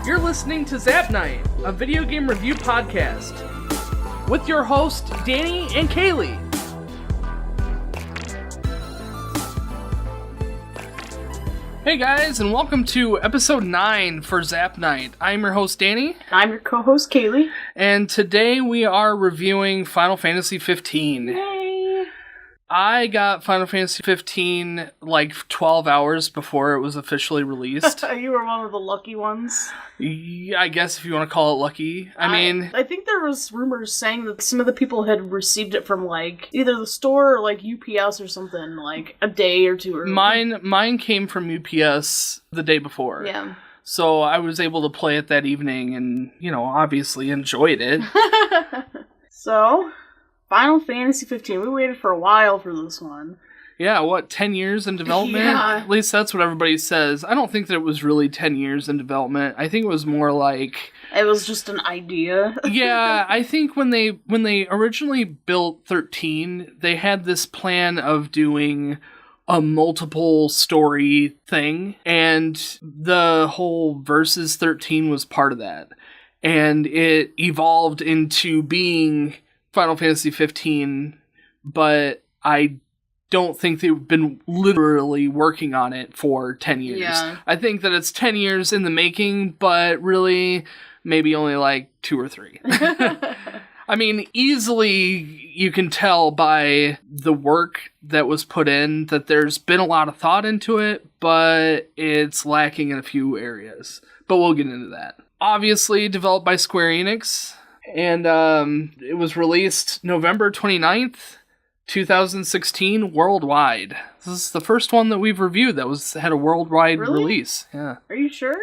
You're listening to Zap Night, a video game review podcast, with your hosts, Danny and Kaylie. Hey guys, and welcome to episode 9 for Zap Night. I'm your host, Danny. I'm your co-host, Kaylie. And today we are reviewing Final Fantasy 15. Yay! I got Final Fantasy 15 like 12 hours before it was officially released. You were one of the lucky ones. Yeah, I guess if you want to call it lucky. I think there was rumors saying that some of the people had received it from like either the store or like UPS or something like a day or two early. Mine came from UPS the day before. Yeah. So I was able to play it that evening and, obviously enjoyed it. So, Final Fantasy 15. We waited for a while for this one. Yeah, 10 years in development? Yeah. At least that's what everybody says. I don't think that it was really 10 years in development. I think it was more like... It was just an idea. Yeah, I think when they originally built 13, they had this plan of doing a multiple story thing, and the whole Versus 13 was part of that. And it evolved into being Final Fantasy 15, but I don't think they've been literally working on it for 10 years. Yeah. I think that it's 10 years in the making, but really maybe only like 2 or 3. I mean, easily you can tell by the work that was put in that there's been a lot of thought into it, but it's lacking in a few areas. But we'll get into that. Obviously developed by Square Enix, and it was released November 29th, 2016 worldwide. This is the first one that we've reviewed that had a worldwide release. Yeah. Are you sure?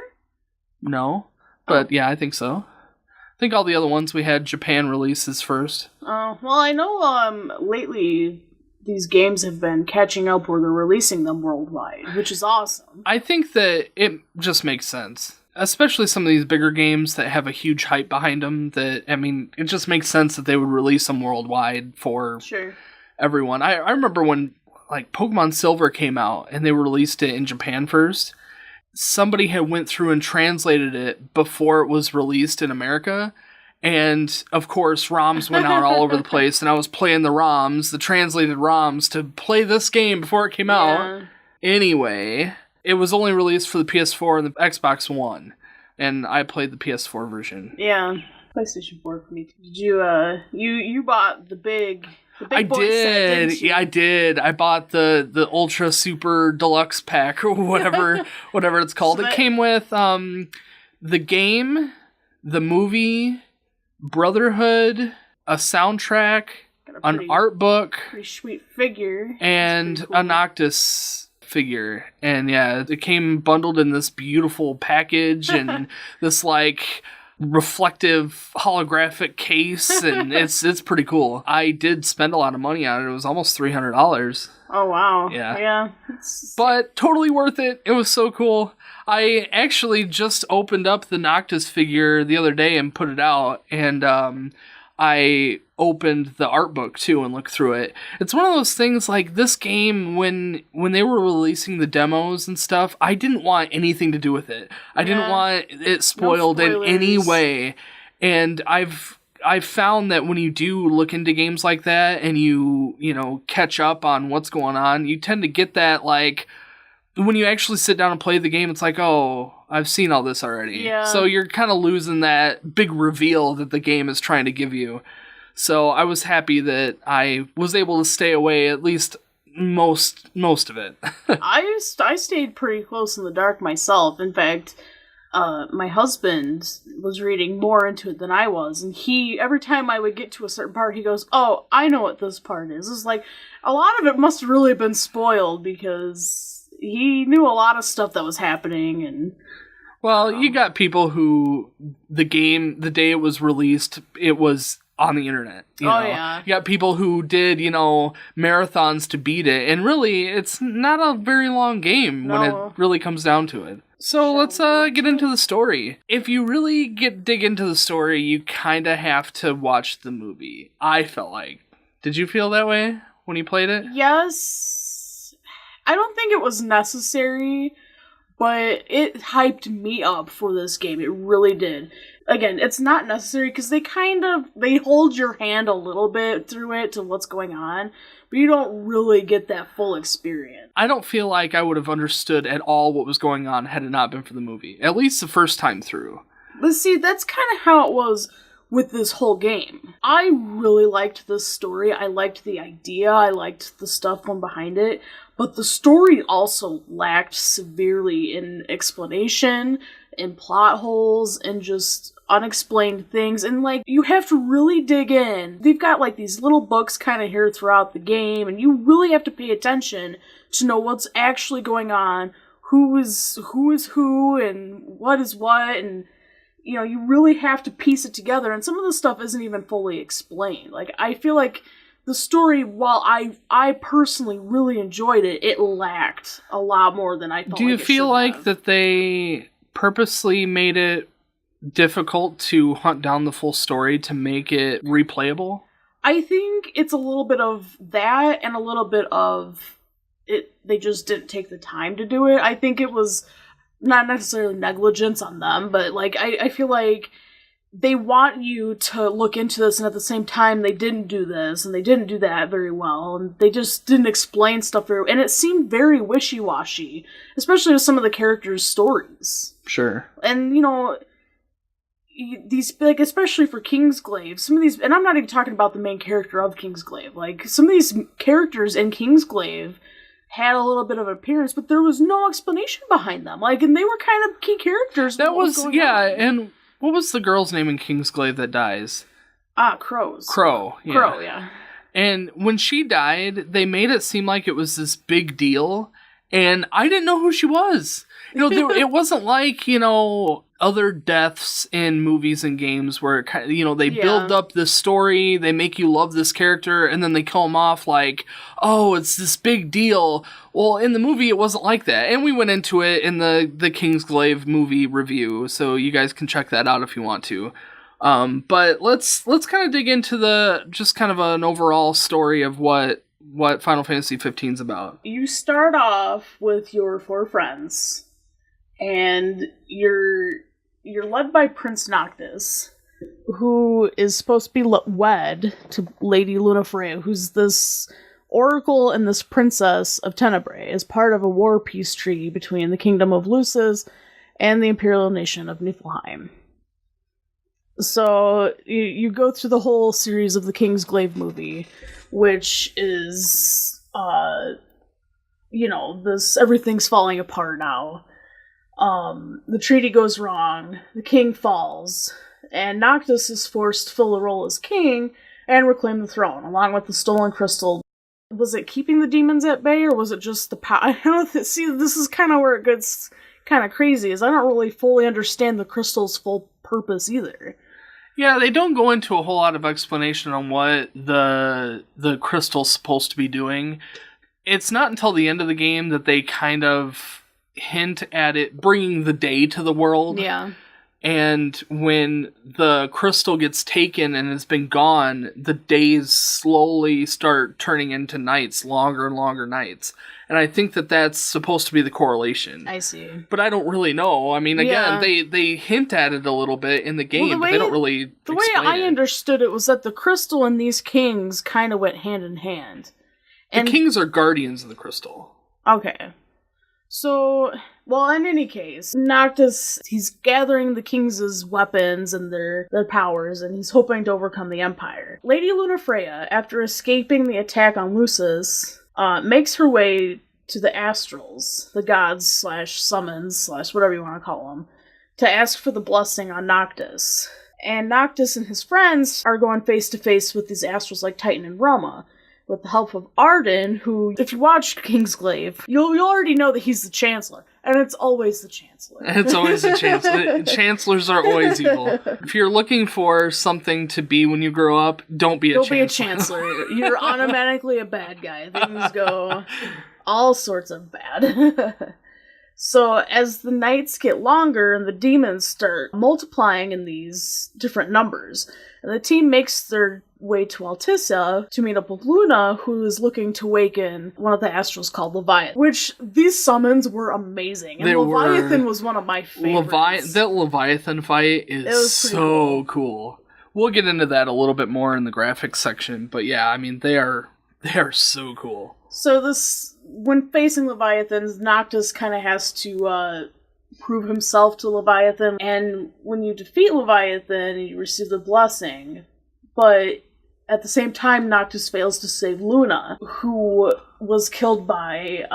No, but yeah, I think so. I think all the other ones we had Japan releases first. Oh, well, I know lately these games have been catching up where they're releasing them worldwide, which is awesome. I think that it just makes sense. Especially some of these bigger games that have a huge hype behind them. It just makes sense that they would release them worldwide for everyone. I remember when like Pokemon Silver came out and they released it in Japan first. Somebody had went through and translated it before it was released in America. And, of course, ROMs went out all over the place. And I was playing the translated ROMs, to play this game before it came out. Anyway, it was only released for the PS4 and the Xbox One. And I played the PS4 version. Yeah, PlayStation 4 for me too. Did you bought the big... I did. Yeah, I did. I bought the Ultra Super Deluxe pack or whatever it's called. It came with the game, the movie, Brotherhood, a soundtrack, an art book, pretty sweet figure, and cool. a Noctis figure. And yeah, it came bundled in this beautiful package and this like reflective holographic case, and it's pretty cool. I did spend a lot of money on it. It was almost $300. Oh wow. Yeah. But totally worth it. It was so cool. I actually just opened up the Noctis figure the other day and put it out, and I opened the art book too and looked through it. It's one of those things like this game, when they were releasing the demos and stuff, I didn't want anything to do with it. I didn't want it spoiled in any way. And I've found that when you do look into games like that and you catch up on what's going on, you tend to get that like when you actually sit down and play the game, it's like, oh, I've seen all this already. Yeah. So you're kind of losing that big reveal that the game is trying to give you. So I was happy that I was able to stay away at least most of it. I stayed pretty close in the dark myself. In fact, my husband was reading more into it than I was, and every time I would get to a certain part, he goes, "Oh, I know what this part is." It's like a lot of it must have really been spoiled because he knew a lot of stuff that was happening. And well, you got people who the day it was released, it was on the internet. Yeah. You got people who did, marathons to beat it, and really, it's not a very long game when it really comes down to it. So let's get into the story. If you really dig into the story, you kind of have to watch the movie. I felt like. Did you feel that way when you played it? Yes. I don't think it was necessary, but it hyped me up for this game. It really did. Again, it's not necessary because they hold your hand a little bit through it to what's going on, but you don't really get that full experience. I don't feel like I would have understood at all what was going on had it not been for the movie, at least the first time through. But see, that's kind of how it was with this whole game. I really liked this story. I liked the idea. I liked the stuff going behind it. But the story also lacked severely in explanation, in plot holes, and just unexplained things. And, like, you have to really dig in. They've got, like, these little books kind of here throughout the game, and you really have to pay attention to know what's actually going on, who is who, and what is what, and you know, you really have to piece it together, and some of the stuff isn't even fully explained. Like, I feel like the story, while I personally really enjoyed it, it lacked a lot more than I thought. Do you feel like that they purposely made it difficult to hunt down the full story to make it replayable? I think it's a little bit of that, and a little bit of it. They just didn't take the time to do it. I think it was not necessarily negligence on them, but like I feel like they want you to look into this, and at the same time they didn't do this and they didn't do that very well, and they just didn't explain stuff very, and it seemed very wishy-washy, especially with some of the characters' stories. Sure. And you know, these, like, especially for Kingsglaive, some of these, and I'm not even talking about the main character of Kingsglaive, like some of these characters in Kingsglaive had a little bit of appearance, but there was no explanation behind them. Like, and they were kind of key characters. That was, yeah, and what was the girl's name in Kingsglaive that dies? Crow, yeah. Crow, yeah. And when she died, they made it seem like it was this big deal, and I didn't know who she was. You know, it wasn't like, you know, other deaths in movies and games where, you know, they build up this story, they make you love this character, and then they kill them off like, oh, it's this big deal. Well, in the movie, it wasn't like that. And we went into it in the Kingsglaive movie review, so you guys can check that out if you want to. But let's kind of dig into just kind of an overall story of what Final Fantasy 15 is about. You start off with your 4 friends, and you're led by Prince Noctis, who is supposed to be wed to Lady Lunafreya, who's this oracle and this princess of Tenebrae, as part of a war peace treaty between the Kingdom of Lucis and the Imperial Nation of Niflheim. So you go through the whole series of the Kingsglaive movie, which is, you know, everything's falling apart now. The treaty goes wrong, the king falls, and Noctis is forced to fill the role as king and reclaim the throne, along with the stolen crystal. Was it keeping the demons at bay, or was it just the power? I don't know. See, this is kind of where it gets kind of crazy, is I don't really fully understand the crystal's full purpose either. Yeah, they don't go into a whole lot of explanation on what the crystal's supposed to be doing. It's not until the end of the game that they kind of hint at it bringing the day to the world. Yeah. And when the crystal gets taken and has been gone, the days slowly start turning into nights, longer and longer nights. And I think that that's supposed to be the correlation. I see. But I don't really know. I mean, again, they hint at it a little bit in the game, but they don't really The way I understood it was that the crystal and these kings kind of went hand in hand. The kings are guardians of the crystal. Okay. So, well, in any case, Noctis, he's gathering the kings' weapons and their powers, and he's hoping to overcome the Empire. Lady Lunafreya, after escaping the attack on Lucis, makes her way to the Astrals, the gods / summons / whatever you want to call them, to ask for the blessing on Noctis. And Noctis and his friends are going face to face with these Astrals like Titan and Roma, with the help of Arden, who, if you watch Kingsglaive, you'll already know that he's the Chancellor. And it's always the Chancellor. It's always the Chancellor. Chancellors are always evil. If you're looking for something to be when you grow up, don't be a Chancellor. Don't be a Chancellor. You're automatically a bad guy. Things go all sorts of bad. So as the nights get longer and the demons start multiplying in these different numbers, and the team makes their way to Altissa to meet up with Luna, who is looking to waken one of the astrals called Leviathan. Which, these summons were amazing. And Leviathan was one of my favorites. That Leviathan fight is so cool. We'll get into that a little bit more in the graphics section, but yeah, I mean, they are so cool. So when facing Leviathans, Noctis kind of has to prove himself to Leviathan, and when you defeat Leviathan, you receive the blessing, but at the same time, Noctis fails to save Luna, who was killed by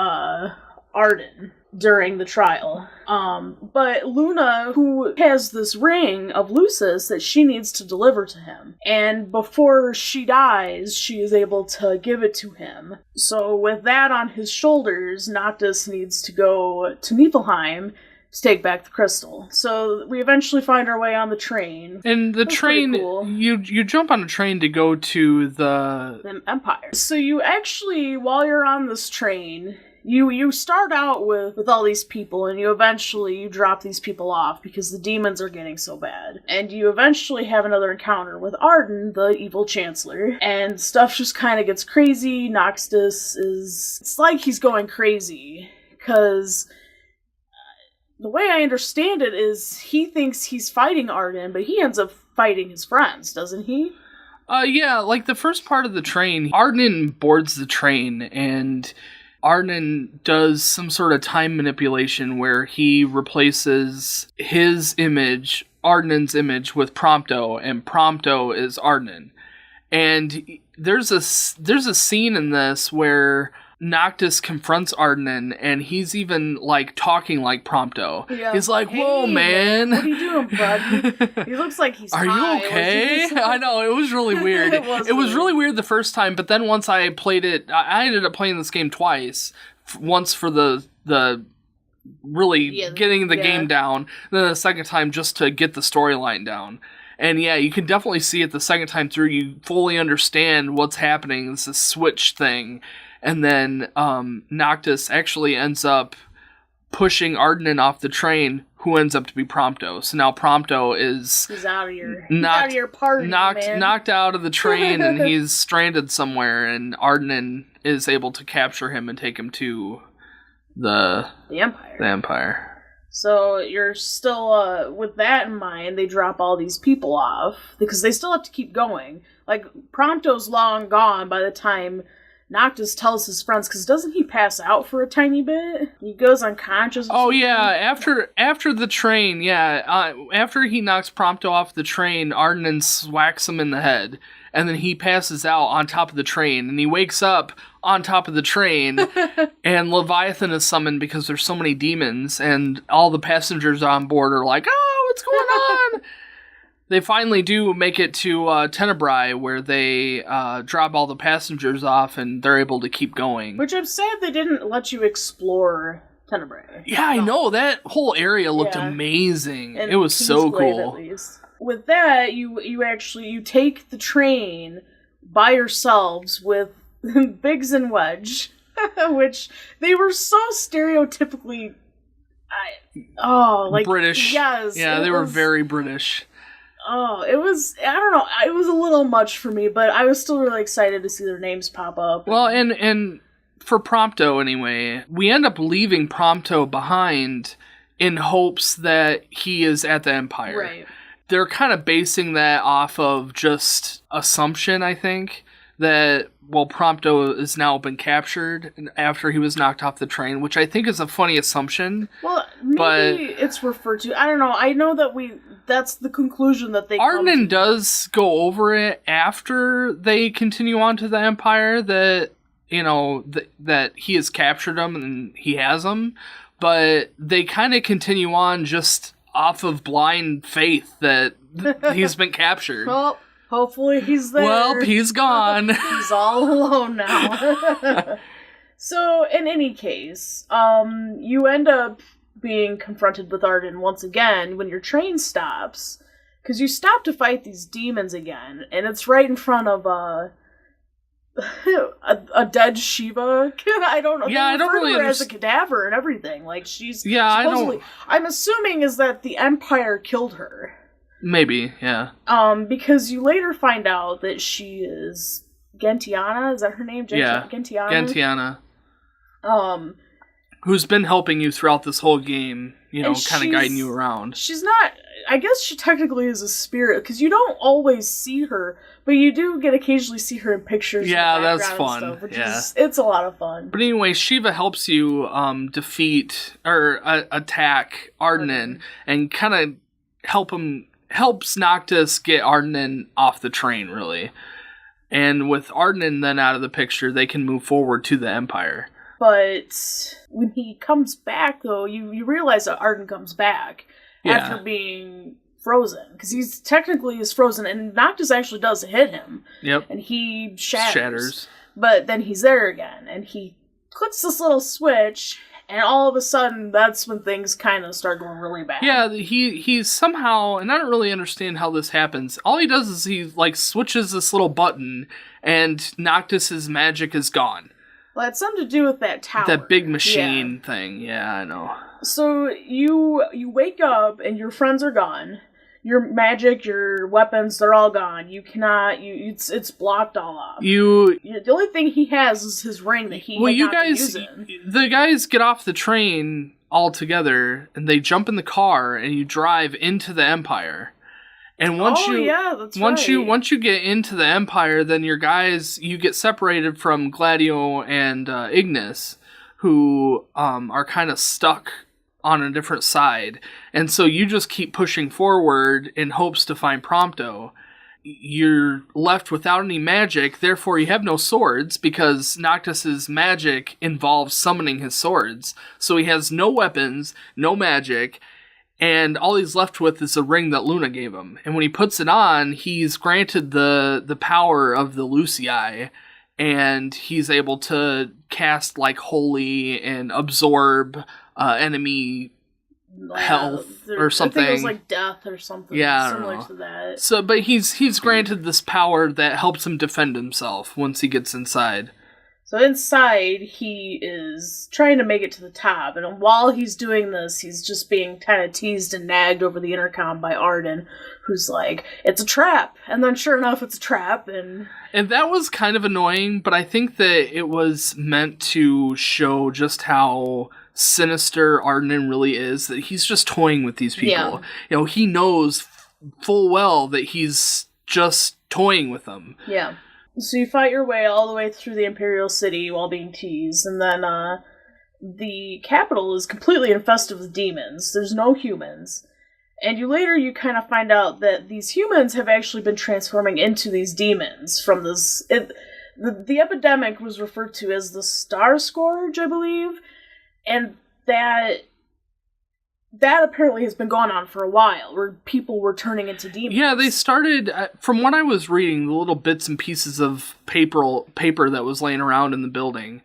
Arden during the trial. But Luna, who has this ring of Lucis that she needs to deliver to him, and before she dies, she is able to give it to him. So with that on his shoulders, Noctis needs to go to Niflheim to take back the crystal. So we eventually find our way on the train. And the train, cool. you jump on a train to go to the Empire. So you actually, while you're on this train, you start out with all these people, and you drop these people off because the demons are getting so bad. And you eventually have another encounter with Arden, the evil chancellor, and stuff just kind of gets crazy. Noctis it's like he's going crazy, because the way I understand it is he thinks he's fighting Arden, but he ends up fighting his friends, doesn't he? Yeah, like the first part of the train, Arden boards the train, and Arden does some sort of time manipulation where he replaces his image, Arden's image, with Prompto, and Prompto is Arden. And there's a scene in this where Noctis confronts Arden, and he's even, like, talking like Prompto. Yeah. He's like, "Whoa, man. What are you doing, bud?" He looks like he's Are high. You okay? I know, it was really weird. It was really weird the first time, but then once I played it, I ended up playing this game twice. Once for the really getting the game down, then the second time just to get the storyline down. And yeah, you can definitely see it the second time through. You fully understand what's happening. It's a switch thing. And then Noctis actually ends up pushing Arden off the train, who ends up to be Prompto. So now Prompto is out of your party, knocked out of the train, and he's stranded somewhere, and Arden is able to capture him and take him to the Empire. So you're still, with that in mind, they drop all these people off, because they still have to keep going. Like, Prompto's long gone by the time Noctis tells his friends, because doesn't he pass out for a tiny bit? He goes unconscious. Oh yeah, after the train, after he knocks Prompto off the train, Arden swacks him in the head, and then he passes out on top of the train, and he wakes up on top of the train, and Leviathan is summoned because there's so many demons, and all the passengers on board are like, "Oh, what's going on?" They finally do make it to Tenebrae, where they drop all the passengers off, and they're able to keep going. Which I'm sad they didn't let you explore Tenebrae. Yeah, I know. That whole area looked amazing. And it was so cool. At least. With that, you take the train by yourselves with Biggs and Wedge, which they were so stereotypically British. Yes. Yeah, they were very British. Oh, it was, I don't know, it was a little much for me, but I was still really excited to see their names pop up. Well, and for Prompto anyway, we end up leaving Prompto behind in hopes that he is at the Empire. Right. They're kind of basing that off of just assumption, I think, that, well, Prompto has now been captured after he was knocked off the train, which I think is a funny assumption. Well, maybe it's referred to. I don't know. I know that that's the conclusion that they Arden does go over it after they continue on to the Empire, that, you know, that he has captured him and he has him, but they kind of continue on just off of blind faith that he's been captured. Well, hopefully he's there. Well, he's gone. He's all alone now. So, in any case, you end up being confronted with Arden once again when your train stops, because you stop to fight these demons again, and it's right in front of a dead Shiva. I don't know. Yeah, I don't really her as a cadaver and everything. Like she's I supposedly. don't. I'm assuming is that the Empire killed her. Maybe, yeah. Because you later find out that she is Gentiana. Is that her name? Gentiana. Um, who's been helping you throughout this whole game, kind of guiding you around. She's not... I guess she technically is a spirit, because you don't always see her, but you do occasionally see her in pictures. Yeah, in the that's fun. It's a lot of fun. But anyway, Shiva helps you defeat or attack Ardenan and kind of helps Noctis get Ardenan off the train, really. And with Ardenan then out of the picture, they can move forward to the Empire. But when he comes back, though, you realize that Arden comes back after being frozen. Because he's technically is frozen, and Noctis actually does hit him. Yep. And he shatters. But then he's there again, and he clicks this little switch, and all of a sudden, that's when things kind of start going really bad. Yeah, he's somehow, and I don't really understand how this happens, all he does is he, switches this little button, and Noctis's magic is gone. Well, it's something to do with that tower. That big machine thing. Yeah, I know. So you wake up and your friends are gone. Your magic, your weapons, they're all gone. You cannot. It's blocked all up. The only thing he has is his ring that he. Well, you guys, the guys get off the train all together and they jump in the car and you drive into the Empire. And once you get into the Empire, then you get separated from Gladio and Ignis, who are kind of stuck on a different side. And so you just keep pushing forward in hopes to find Prompto. You're left without any magic, therefore you have no swords, because Noctis's magic involves summoning his swords. So he has no weapons, no magic, and all he's left with is a ring that Luna gave him. And when he puts it on, he's granted the power of the Lucii, and he's able to cast Holy and absorb enemy health or something. I think it was death or something similar to that. So, but he's granted this power that helps him defend himself once he gets inside. So inside, he is trying to make it to the top, and while he's doing this, he's just being kind of teased and nagged over the intercom by Arden, who's like, "It's a trap," and then sure enough, it's a trap, and that was kind of annoying, but I think that it was meant to show just how sinister Arden really is, that he's just toying with these people. Yeah. He knows full well that he's just toying with them. Yeah. So you fight your way all the way through the Imperial City while being teased, and then the capital is completely infested with demons. There's no humans. And you kind of find out that these humans have actually been transforming into these demons from this... The epidemic was referred to as the Star Scourge, I believe, and that apparently has been going on for a while, where people were turning into demons. Yeah, they started, from what I was reading, the little bits and pieces of paper that was laying around in the building,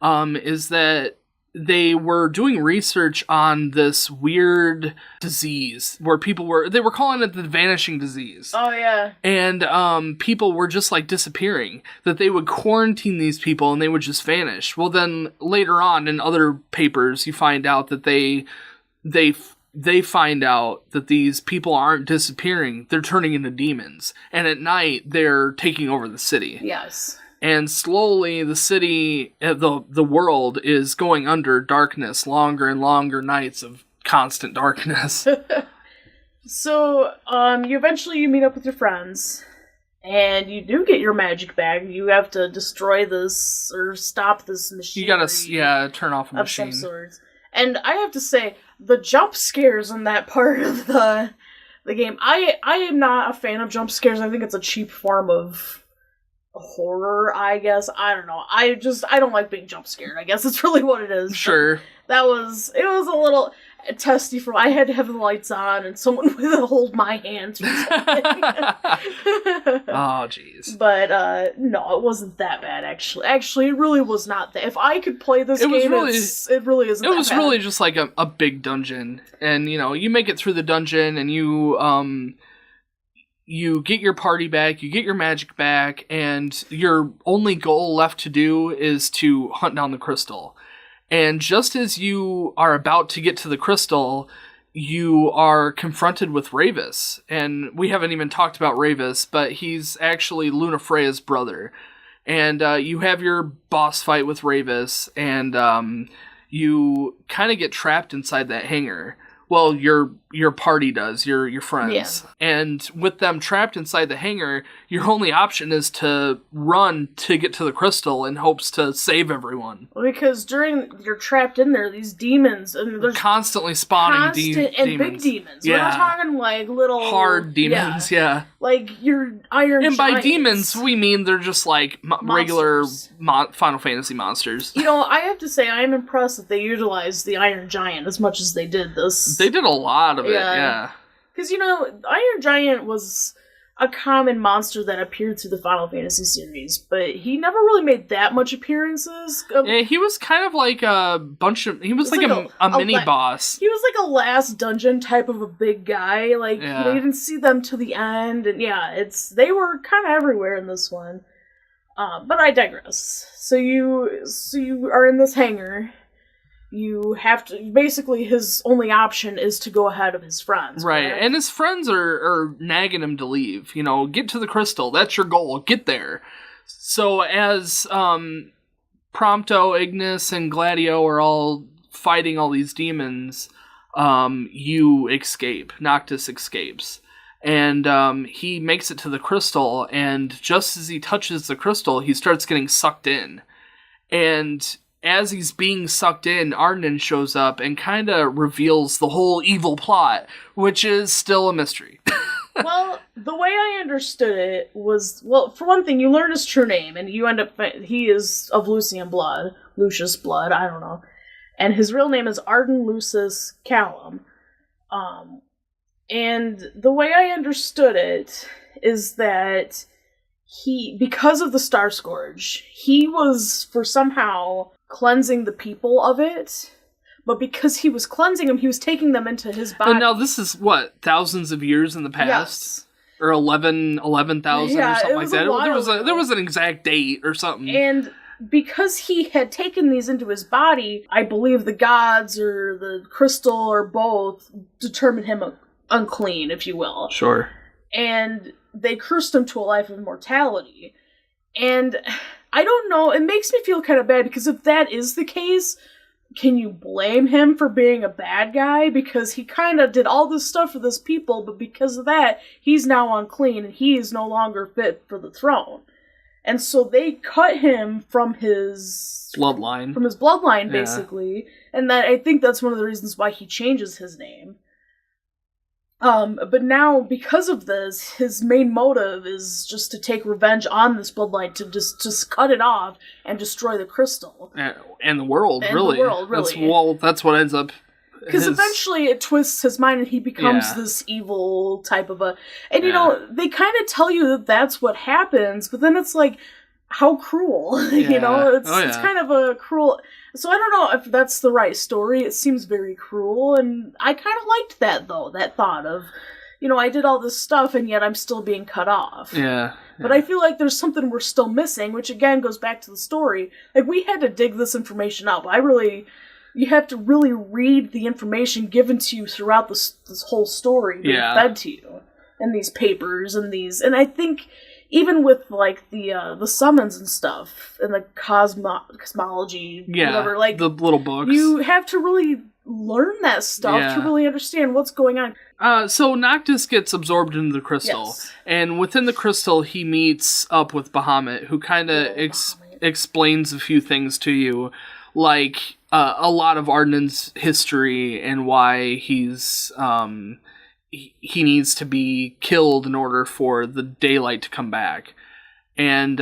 is that they were doing research on this weird disease, where they were calling it the vanishing disease. Oh, yeah. And people were just, disappearing. That they would quarantine these people and they would just vanish. Well, then, later on, in other papers, you find out that they find out that these people aren't disappearing, they're turning into demons. And at night, they're taking over the city. Yes. And slowly, the city, the world is going under darkness, longer and longer nights of constant darkness. So, you meet up with your friends, and you do get your magic bag. You have to destroy this, or stop this machine. You gotta, turn off a machine. Of some sorts. And I have to say, the jump scares in that part of the game, I am not a fan of jump scares. I think it's a cheap form of horror, I guess. I don't know. I don't like being jump scared. I guess that's really what it is. Sure. It was a little testy I had to have the lights on and someone would hold my hands or something. Oh, jeez. But, no, it wasn't that bad, actually. Actually, it really was not that. If I could play this game, it really isn't that bad. It was really just a big dungeon. And, you make it through the dungeon and you get your party back, you get your magic back, and your only goal left to do is to hunt down the crystal. And just as you are about to get to the crystal, you are confronted with Ravis. And we haven't even talked about Ravis, but he's actually Lunafreya's brother. And you have your boss fight with Ravis, and you kind of get trapped inside that hangar. Well, your party does, your friends. Yeah. And with them trapped inside the hangar, your only option is to run to get to the crystal in hopes to save everyone. Because you're trapped in there, these demons, and there's constantly spawning demons. And big demons. Yeah. We're not talking like little... hard demons, yeah. Like your iron And giants. by demons, we mean they're just like regular Final Fantasy monsters. You know, I have to say, I am impressed that they utilized the Iron Giant as much as they did this. They did a lot of it, yeah. Because, you know, Iron Giant was a common monster that appeared through the Final Fantasy series, but he never really made that much appearances. Yeah, he was kind of like a bunch of... He was like a mini-boss. He was like a last dungeon type of a big guy. Like, you know, you didn't see them to the end, and they were kind of everywhere in this one. But I digress. So you are in this hangar. You have to... Basically, his only option is to go ahead of his friends. Right, correct? and his friends are nagging him to leave. You know, get to the crystal. That's your goal. Get there. So as Prompto, Ignis, and Gladio are all fighting all these demons, you escape. Noctis escapes. And he makes it to the crystal, and just as he touches the crystal, he starts getting sucked in. And... as he's being sucked in, Arden shows up and kind of reveals the whole evil plot, which is still a mystery. Well, the way I understood it was, well, for one thing, you learn his true name, and you end up, he is of Lucius blood, I don't know. And his real name is Arden Lucius Callum. And the way I understood it is that because of the Star Scourge, he was, for somehow... cleansing the people of it, but because he was cleansing them, he was taking them into his body. And now this is, what, thousands of years in the past? Yes. Or 11,000 or something like that. There was an exact date or something. And because he had taken these into his body, I believe the gods or the crystal or both determined him unclean, if you will. Sure. And they cursed him to a life of immortality. And... I don't know, it makes me feel kind of bad, because if that is the case, can you blame him for being a bad guy? Because he kind of did all this stuff for this people, but because of that, he's now unclean, and he is no longer fit for the throne. And so they cut him from his... bloodline, basically. And I think that's one of the reasons why he changes his name. But now, because of this, his main motive is just to take revenge on this bloodline, to just cut it off and destroy the crystal. And the world, really. That's what ends up... Because eventually it twists his mind and he becomes this evil type of a... And, you know, they kind of tell you that that's what happens, but then it's like, how cruel, you know? It's kind of a cruel... So I don't know if that's the right story. It seems very cruel, and I kind of liked that, though, that thought of, you know, I did all this stuff, and yet I'm still being cut off. Yeah. But I feel like there's something we're still missing, which, again, goes back to the story. Like, we had to dig this information up. You have to really read the information given to you throughout this whole story being fed to you, and these papers, and I think... Even with, like, the summons and stuff, and the cosmology, whatever, like... the little books. You have to really learn that stuff to really understand what's going on. So Noctis gets absorbed into the crystal, and within the crystal he meets up with Bahamut, who kind of explains a few things to you, like a lot of Arden's history and why he's... he needs to be killed in order for the daylight to come back. And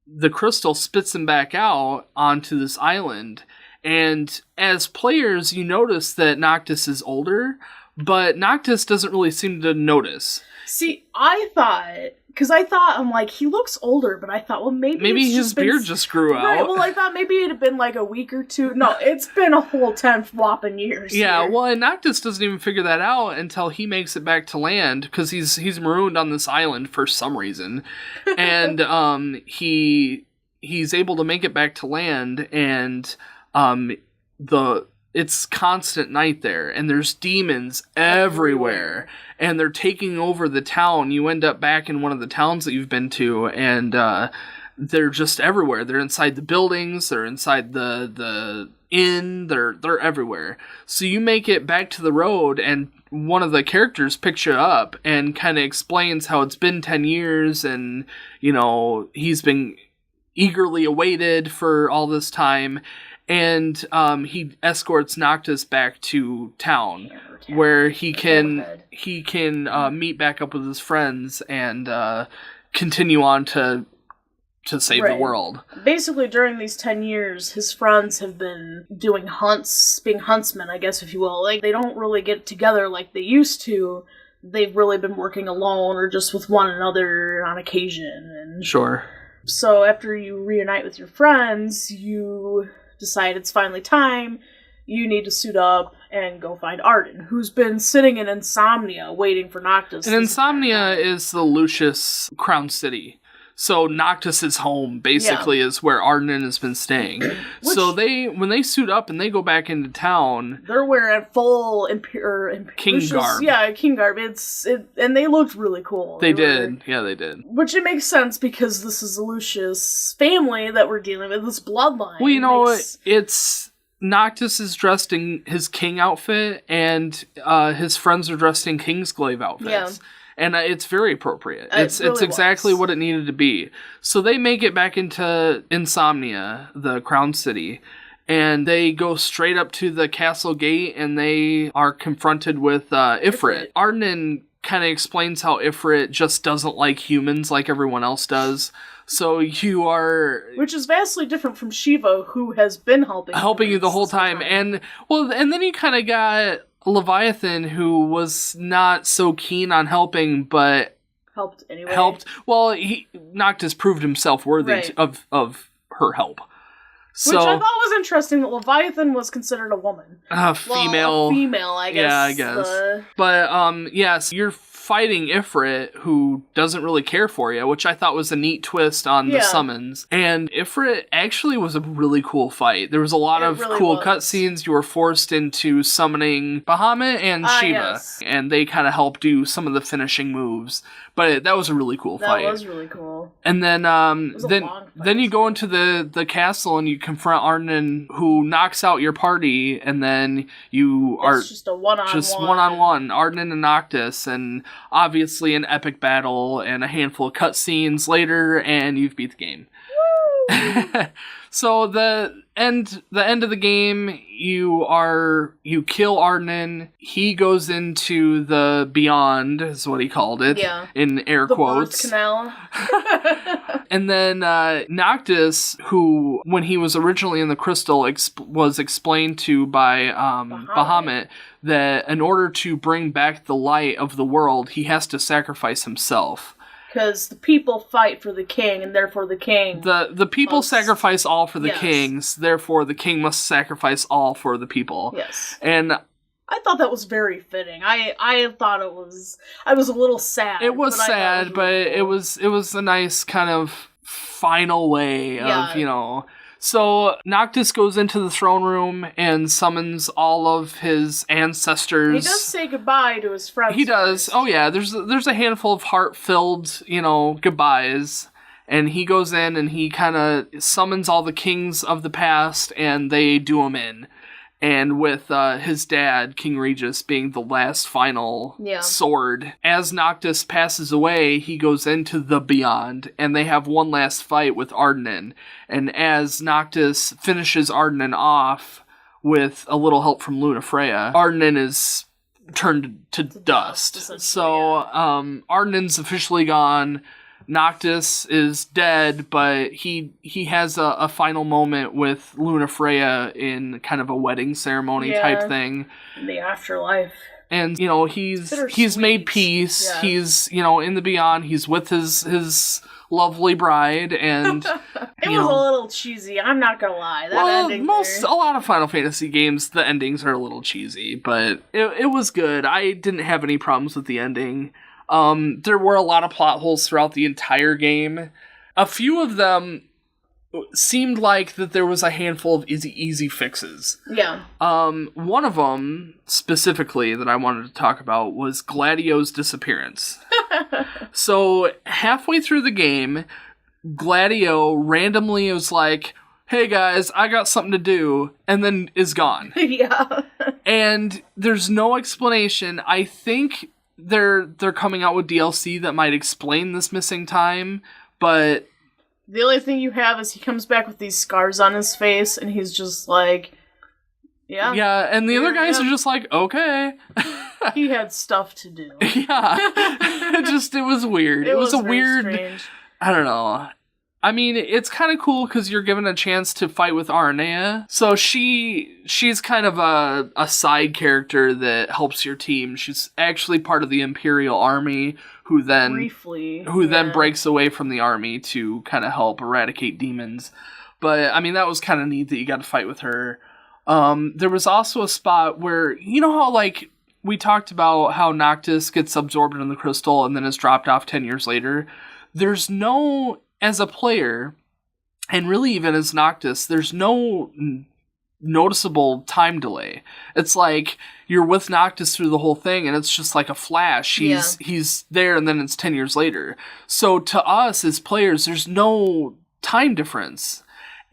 the crystal spits him back out onto this island. And as players, you notice that Noctis is older, but Noctis doesn't really seem to notice. See, I thought, because I thought, I'm like, he looks older, but I thought, well, maybe his beard just grew out. Right, well, I thought maybe it had been like a week or two. No, it's been a whole 10 whopping years. Yeah, here. well, and Noctis doesn't even figure that out until he makes it back to land, because he's marooned on this island for some reason. And he's able to make it back to land, and it's constant night there, and there's demons everywhere, and they're taking over the town. You end up back in one of the towns that you've been to, and they're just everywhere. They're inside the buildings, they're inside the inn, they're everywhere. So you make it back to the road, and one of the characters picks you up and kind of explains how it's been 10 years, and, he's been eagerly awaited for all this time. And he escorts Noctis back to town, where he can meet back up with his friends and continue on to save the world. Basically, during these 10 years, his friends have been doing hunts, being huntsmen, I guess, if you will. Like, they don't really get together like they used to. They've really been working alone or just with one another on occasion. And sure. So after you reunite with your friends, you decide it's finally time, you need to suit up and go find Arden, who's been sitting in Insomnia waiting for Noctis. And Insomnia is the Lucius Crown City. So Noctis' home, basically, is where Arden has been staying. So when they suit up and they go back into town, they're wearing full king Lucius, garb. Yeah, king garb. And they looked really cool. They did. Yeah, they did. Which it makes sense because this is a Lucius family that we're dealing with, this bloodline. Well, it's Noctis is dressed in his king outfit, and his friends are dressed in Kingsglaive outfits. Yeah. And it's very appropriate. It's really exactly what it needed to be. So they make it back into Insomnia, the Crown City, and they go straight up to the castle gate, and they are confronted with Ifrit. Arden kind of explains how Ifrit just doesn't like humans like everyone else does. So you are... Which is vastly different from Shiva, who has been helping you the whole time. And then you kind of got Leviathan, who was not so keen on helping, but helped anyway. Well, Noctis proved himself worthy of her help. Which I thought was interesting that Leviathan was considered a woman. Female. A female, I guess. Yeah, I guess. But, yes, you're fighting Ifrit, who doesn't really care for you, which I thought was a neat twist on the summons. And Ifrit actually was a really cool fight. There was a lot of really cool cutscenes. You were forced into summoning Bahamut and Shiva, and they kind of helped do some of the finishing moves. But that was a really cool fight. That was really cool. And then then you go into the castle and you confront Arden, who knocks out your party, and then it's just a one-on-one. One-on-one, Arden and Noctis, and obviously an epic battle and a handful of cutscenes later, and you've beat the game. Woo! So the end of the game, you kill Arden. He goes into the beyond, is what he called it, in air quotes. The birth canal. And then Noctis, who, when he was originally in the crystal, was explained to by Bahamut that in order to bring back the light of the world, he has to sacrifice himself. Because the people fight for the king, and therefore the king... The people sacrifice all for the kings, therefore the king must sacrifice all for the people. Yes. And I thought that was very fitting. I thought it was... I was a little sad. It was sad, but it was a nice kind of final way of, So Noctis goes into the throne room and summons all of his ancestors. He does say goodbye to his friends. He does. Oh yeah, there's a handful of heart-filled, goodbyes. And he goes in and he kind of summons all the kings of the past, and they do him in. And with his dad, King Regis, being the last final sword. As Noctis passes away, he goes into the Beyond, and they have one last fight with Arden. And as Noctis finishes Arden off with a little help from Lunafreya, Arden is turned to dust. So Arden's officially gone. Noctis is dead, but he has a final moment with Lunafreya in kind of a wedding ceremony type thing. In the afterlife. And, you know, he's made peace. Yeah. He's, you know, in the beyond. He's with his lovely bride, and it was a little cheesy. I'm not gonna lie. That ending a lot of Final Fantasy games, the endings are a little cheesy, but it was good. I didn't have any problems with the ending. There were a lot of plot holes throughout the entire game. A few of them seemed like that there was a handful of easy fixes. Yeah. One of them, specifically, that I wanted to talk about was Gladio's disappearance. So, halfway through the game, Gladio randomly was like, hey guys, I got something to do, and then is gone. Yeah. And there's no explanation. I think they're coming out with DLC that might explain this missing time, but the only thing you have is he comes back with these scars on his face, and he's just like, yeah. Yeah, and the other guys are just like, okay. He had stuff to do. Yeah. It was weird. It was a weird... strange. I don't know. I mean, it's kind of cool because you're given a chance to fight with Aranea. So she's kind of a side character that helps your team. She's actually part of the Imperial Army, who then breaks away from the army to kind of help eradicate demons. But, I mean, that was kind of neat that you got to fight with her. There was also a spot where, you know how, like, we talked about how Noctis gets absorbed in the crystal and then is dropped off 10 years later? There's no, as a player, and really even as Noctis, there's no noticeable time delay. It's like you're with Noctis through the whole thing and it's just like a flash. He's there and then it's 10 years later. So to us as players, there's no time difference.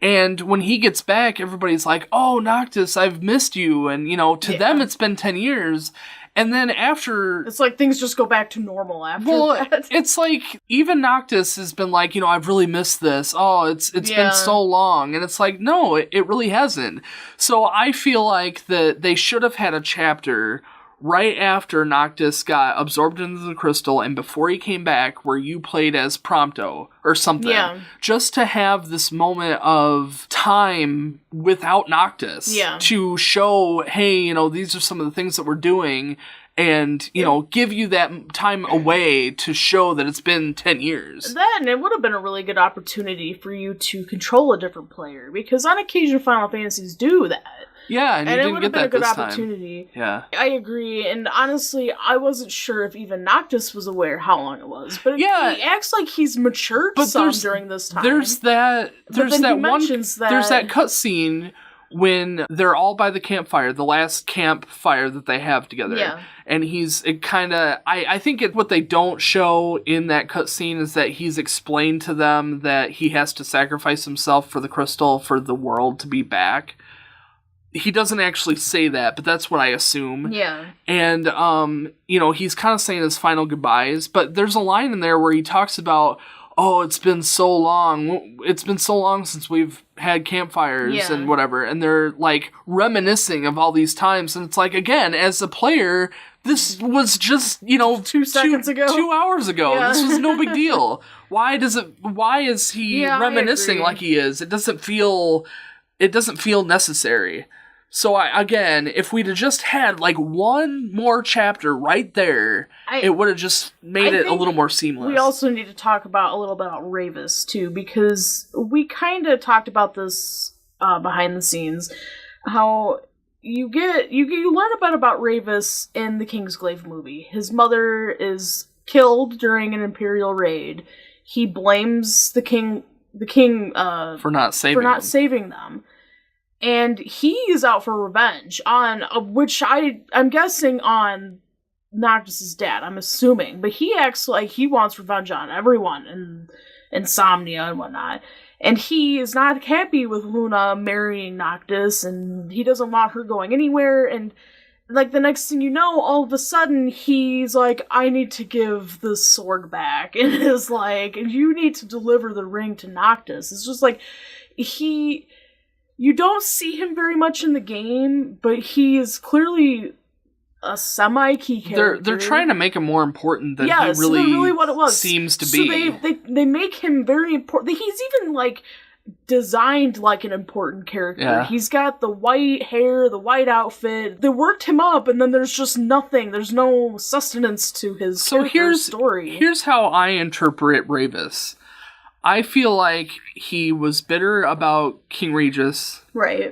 And when he gets back, everybody's like, oh, Noctis, I've missed you. And, you know, to them, it's been 10 years. And then after... It's like things just go back to normal after that. It's like, even Noctis has been like, you know, I've really missed this. Oh, it's been so long. And it's like, no, it really hasn't. So I feel like that they should have had a chapter right after Noctis got absorbed into the crystal and before he came back where you played as Prompto or something. Yeah. Just to have this moment of time without Noctis. Yeah. To show, hey, you know, these are some of the things that we're doing and, you know, give you that time away to show that it's been 10 years. Then it would have been a really good opportunity for you to control a different player because on occasion Final Fantasies do that. Yeah, and you didn't get that this time. It would have been a good opportunity. Yeah. I agree, and honestly, I wasn't sure if even Noctis was aware how long it was. But he acts like he's matured some during this time. There's that cutscene when they're all by the campfire, the last campfire that they have together. Yeah. And I think what they don't show in that cutscene is that he's explained to them that he has to sacrifice himself for the crystal for the world to be back. He doesn't actually say that, but that's what I assume. Yeah. And, you know, he's kind of saying his final goodbyes, but there's a line in there where he talks about, oh, it's been so long. It's been so long since we've had campfires and whatever. And they're, like, reminiscing of all these times. And it's like, again, as a player, this was just, you know, 2 seconds ago. 2 hours ago. Yeah. This was no big deal. Why is he reminiscing like he is? It doesn't feel necessary. So, again, if we'd have just had, like, one more chapter right there, it would have just made it a little more seamless. We also need to talk a little bit about Ravis, too, because we kind of talked about this behind the scenes, how you learn about Ravis in the Kingsglaive movie. His mother is killed during an Imperial raid. He blames the king for not saving them. And he is out for revenge on, which I'm guessing on Noctis' dad, I'm assuming. But he acts like he wants revenge on everyone, and Insomnia and whatnot. And he is not happy with Luna marrying Noctis, and he doesn't want her going anywhere. And, like, the next thing you know, all of a sudden, he's like, I need to give the sword back. And is like, you need to deliver the ring to Noctis. It's just like, you don't see him very much in the game, but he is clearly a semi-key character. They're trying to make him more important than he really what it was. Seems to be. So they make him very important. He's even, like, designed like an important character. Yeah. He's got the white hair, the white outfit. They worked him up, and then there's just nothing. There's no sustenance to his story. Here's how I interpret Ravis. I feel like he was bitter about King Regis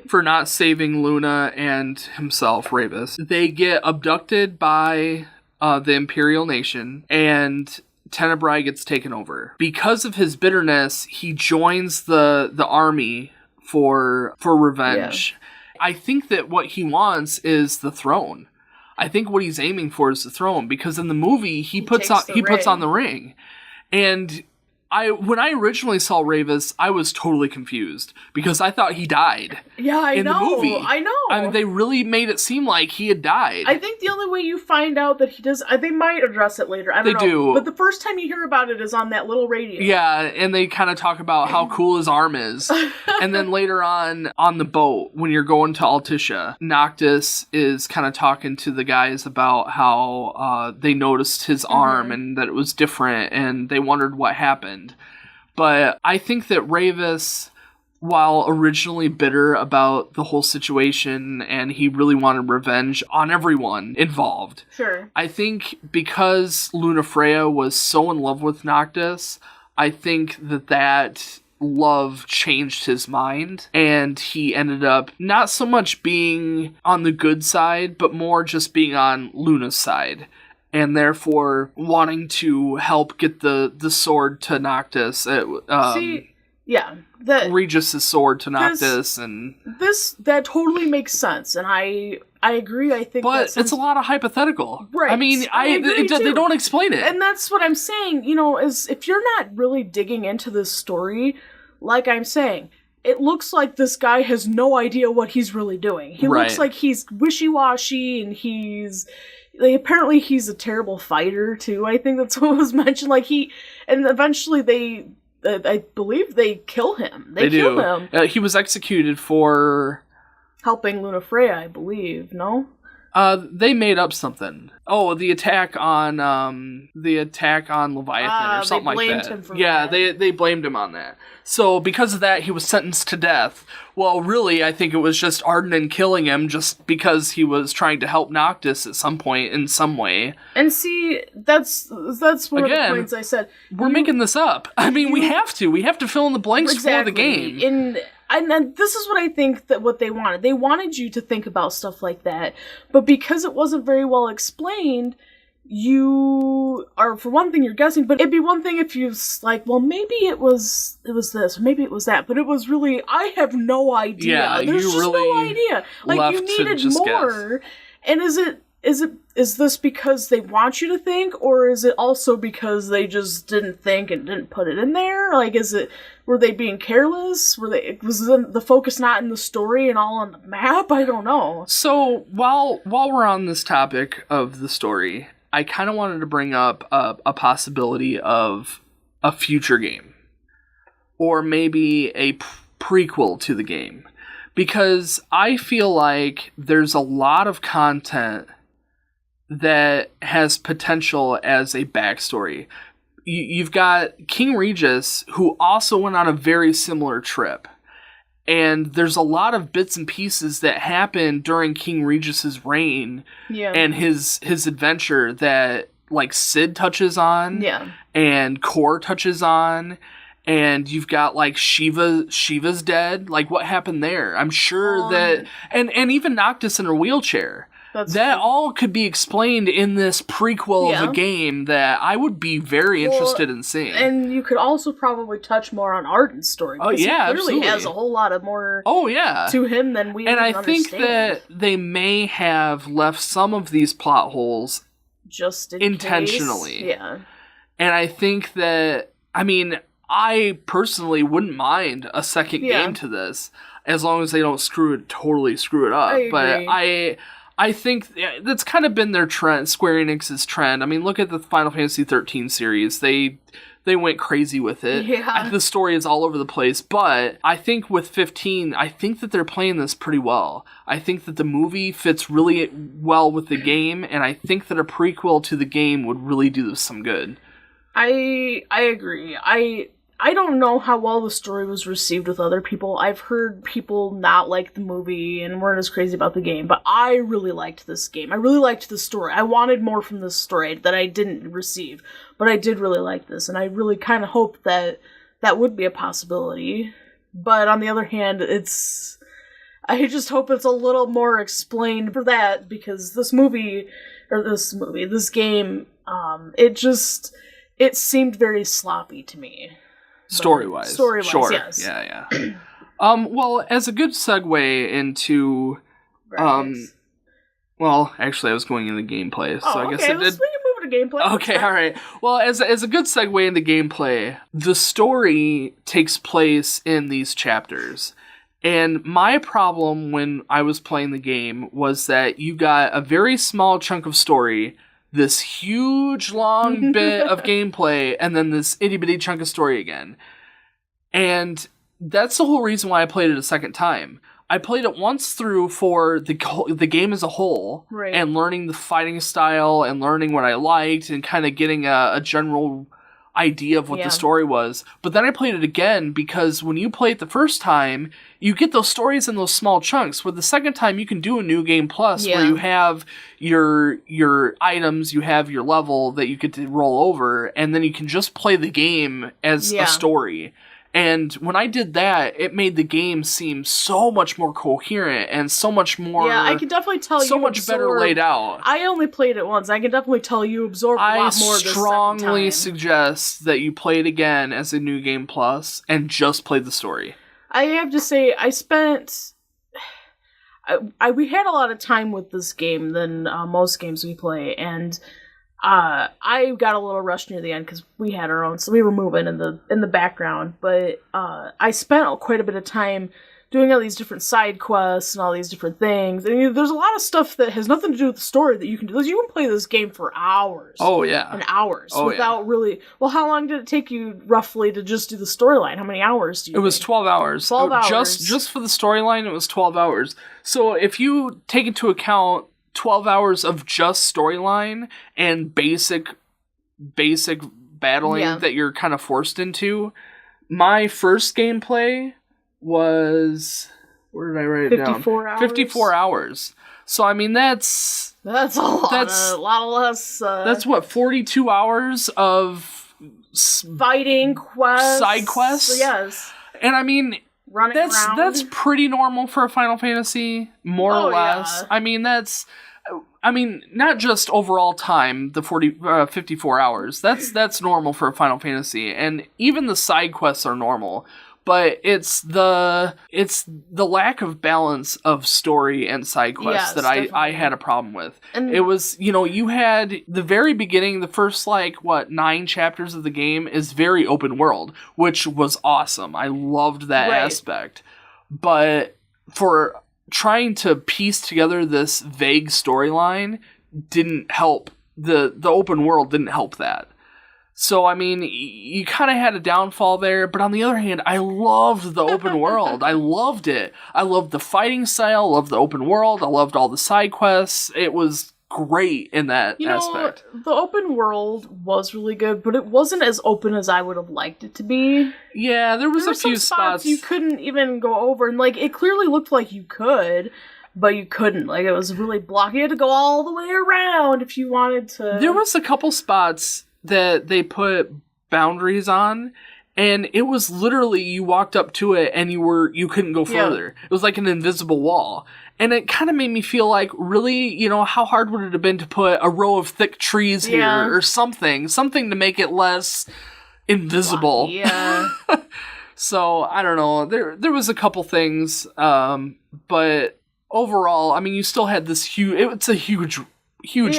for not saving Luna and himself, Ravis. They get abducted by the Imperial Nation, and Tenebrae gets taken over. Because of his bitterness, he joins the army for revenge. Yeah. I think that what he wants is the throne. I think what he's aiming for is the throne, because in the movie he puts on the ring. And when I originally saw Ravis, I was totally confused because I thought he died. Yeah, I know. In the movie. I know. I mean, they really made it seem like he had died. I think the only way you find out that he does, they might address it later. I don't know. They do. But the first time you hear about it is on that little radio. Yeah, and they kind of talk about how cool his arm is. And then later on the boat, when you're going to Altissia, Noctis is kind of talking to the guys about how they noticed his arm and that it was different, and they wondered what happened. But I think that Ravis, while originally bitter about the whole situation and he really wanted revenge on everyone involved, I think because Lunafreya was so in love with Noctis, I think that love changed his mind, and he ended up not so much being on the good side, but more just being on Luna's side. And therefore wanting to help get the sword to Noctis. Regis' sword to Noctis, and that totally makes sense, and I agree. I think, but it's a lot of hypothetical, right? I mean, they don't explain it, and that's what I'm saying. Is if you're not really digging into this story, like I'm saying, it looks like this guy has no idea what he's really doing. He looks like he's wishy-washy, and apparently he's a terrible fighter too. I think that's what was mentioned. And eventually I believe they kill him. They kill him. He was executed for helping Lunafreya, I believe. No. They made up something. Oh, the attack on Leviathan or something like that. They blamed him for that. They blamed him on that. So because of that, he was sentenced to death. Well, really, I think it was just Ardenan killing him just because he was trying to help Noctis at some point in some way. And see, that's one of the points I said. We're making this up. I mean, we have to. We have to fill in the blanks for the game. And this is what I think that what they wanted. They wanted you to think about stuff like that. But because it wasn't very well explained, you are, for one thing, you're guessing. But it'd be one thing if you like, well, maybe it was this, or maybe it was that. But it was really, I have no idea. Yeah, there's just really no idea. Like, you needed more. Guess. And is this because they want you to think, or is it also because they just didn't think and didn't put it in there? Like, were they being careless? Was the focus not in the story and all on the map? I don't know. So while we're on this topic of the story, I kind of wanted to bring up a possibility of a future game, or maybe a prequel to the game, because I feel like there's a lot of content that has potential as a backstory. You've got King Regis, who also went on a very similar trip. And there's a lot of bits and pieces that happen during King Regis's reign and his adventure that, like, Sid touches on and Kor touches on. And you've got, like, Shiva's dead. Like, what happened there? I'm sure that... And even Noctis in her wheelchair. That all could be explained in this prequel of a game that I would be very interested in seeing. And you could also probably touch more on Arden's story. Oh, yeah, he clearly has a whole lot of more to him than we understand. And I think that they may have left some of these plot holes just intentionally. Case. Yeah. And I think that, I mean, I personally wouldn't mind a second game to this, as long as they don't totally screw it up. But I think that's kind of been their trend, Square Enix's trend. I mean, look at the Final Fantasy 13 series. They went crazy with it. Yeah. The story is all over the place. But I think with 15, I think that they're playing this pretty well. I think that the movie fits really well with the game, and I think that a prequel to the game would really do some good. I agree. I I don't know how well the story was received with other people. I've heard people not like the movie and weren't as crazy about the game, but I really liked this game. I really liked the story. I wanted more from this story that I didn't receive, but I did really like this, and I really kind of hope that that would be a possibility. But on the other hand, I just hope it's a little more explained for that, because this game, it seemed very sloppy to me. Story-wise, sure. Yes. Yeah. Well, as a good segue into, well, actually, I was going into gameplay, so I guess it did. We can move to gameplay. Okay, all right. Well, as a good segue into gameplay, the story takes place in these chapters. And my problem when I was playing the game was that you got a very small chunk of story, this huge long bit of gameplay, and then this itty-bitty chunk of story again. And that's the whole reason why I played it a second time. I played it once through for the game as a whole, right, and learning the fighting style and learning what I liked and kind of getting a general idea of what the story was. But then I played it again because when you play it the first time, you get those stories in those small chunks, where the second time you can do a new game plus where you have your items, you have your level that you get to roll over, and then you can just play the game as a story. And when I did that, it made the game seem so much more coherent and so much more... Yeah, I can definitely tell you so much better laid out. I only played it once. I can definitely tell you absorbed a lot more the second time. I strongly suggest that you play it again as a new game plus and just play the story. I have to say, I spent... we had a lot of time with this game than most games we play, and... I got a little rushed near the end because we had our own, so we were moving in the background. But I spent quite a bit of time doing all these different side quests and all these different things. And there's a lot of stuff that has nothing to do with the story that you can do. You can play this game for hours. Oh yeah, and hours without really. Well, how long did it take you roughly to just do the storyline? How many hours do you? It was 12 hours. 12 hours. Just for the storyline, it was 12 hours. So if you take into account 12 hours of just storyline and basic battling that you're kind of forced into. My first gameplay was... Where did I write it down? 54 hours? 54 hours. So, I mean, that's a lot less... that's what, 42 hours of... fighting quests? Side quests? Yes. And, I mean... Running around. That's pretty normal for a Final Fantasy, more or less. Yeah. I mean, not just overall time, the 54 hours. That's normal for a Final Fantasy, and even the side quests are normal. But it's the lack of balance of story and side quests that I had a problem with. And it was, you had the very beginning, the first 9 chapters of the game is very open world, which was awesome. I loved that aspect. But for trying to piece together this vague storyline didn't help. The open world didn't help that. So, I mean, you kind of had a downfall there, but on the other hand, I loved the open world. I loved it. I loved the fighting style, I loved the open world, I loved all the side quests. It was great in that aspect. The open world was really good, but it wasn't as open as I would have liked it to be. Yeah, there were a few spots you couldn't even go over, and it clearly looked like you could, but you couldn't. It was really blocked. You had to go all the way around if you wanted to. There was a couple spots that they put boundaries on, and it was literally you walked up to it and you couldn't go further. It was like an invisible wall. And it kind of made me feel like, really, how hard would it have been to put a row of thick trees here or something to make it less invisible. Yeah. So, I don't know. There was a couple things, but overall, I mean, you still had this it's a huge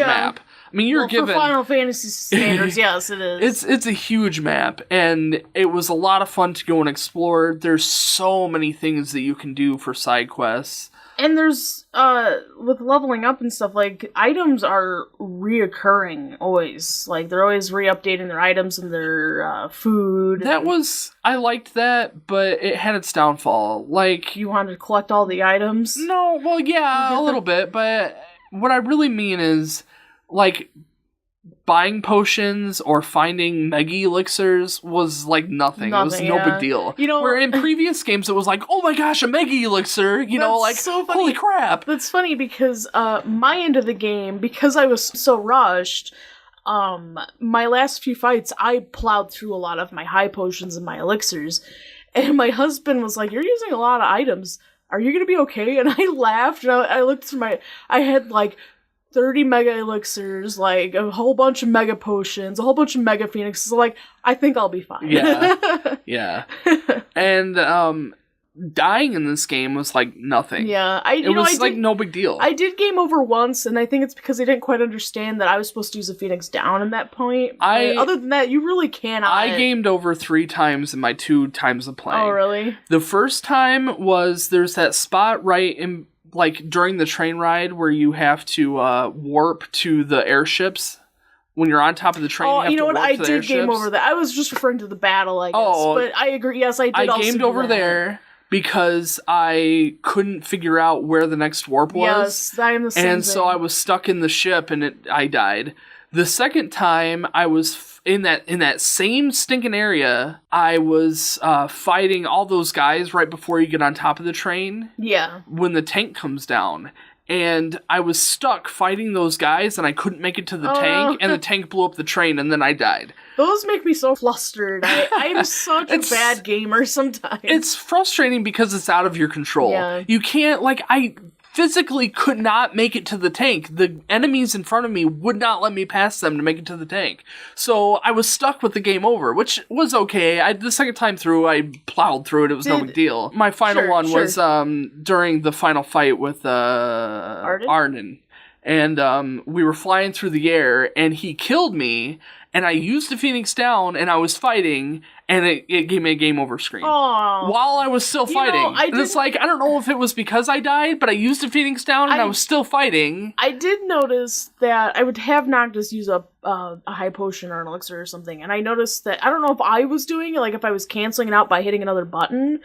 map. I mean, you're given... For Final Fantasy standards, yes, it is. It's a huge map, and it was a lot of fun to go and explore. There's so many things that you can do for side quests. And there's, with leveling up and stuff, items are reoccurring always. They're always re-updating their items and their food. I liked that, but it had its downfall. You wanted to collect all the items? No, well, yeah, a little bit, but what I really mean is... buying potions or finding mega elixirs was like nothing. It was no big deal. You know, where in previous games it was like, oh my gosh, a mega elixir, you know, like, so funny. Holy crap. That's funny because my end of the game, because I was so rushed, my last few fights, I plowed through a lot of my high potions and my elixirs, and my husband was like, you're using a lot of items. Are you gonna be okay? And I laughed, and I looked through I had like 30 mega elixirs, like a whole bunch of mega potions, a whole bunch of mega phoenixes. Like, I think I'll be fine. Yeah. Yeah. And dying in this game was like nothing. Yeah. It was like no big deal. I did game over once, and I think it's because I didn't quite understand that I was supposed to use a phoenix down in that point. Other than that, you really cannot. I gamed over 3 times in my 2 times of playing. Oh, really? The first time was there's that spot right in like during the train ride where you have to warp to the airships. When you're on top of the train, you have you know to what? warp I to the did airships. game over that. I was just referring to the battle, I guess. But I agree. Yes, I did. I also gamed do over that. there because I couldn't figure out where the next warp was. Yes, I am the same. And so I was stuck in the ship, and I died. The second time I was in that same stinking area, I was fighting all those guys right before you get on top of the train. Yeah. When the tank comes down. And I was stuck fighting those guys, and I couldn't make it to the tank, and the tank blew up the train, and then I died. Those make me so flustered. I'm such a bad gamer sometimes. It's frustrating because it's out of your control. Yeah. You can't, I physically could not make it to the tank. The enemies in front of me would not let me pass them to make it to the tank. So I was stuck with the game over, which was okay. The second time through, I plowed through it. It was no big deal. My final one was during the final fight with Arden. And we were flying through the air, and he killed me, and I used the Phoenix down, and I was fighting, and it gave me a game over screen. Aww. While I was still fighting. And it's like, I don't know if it was because I died, but I used the Phoenix down, and I was still fighting. I did notice that I would have Noctis use up a high potion or an elixir or something, and I noticed that, I don't know if I was doing it, like if I was canceling it out by hitting another button,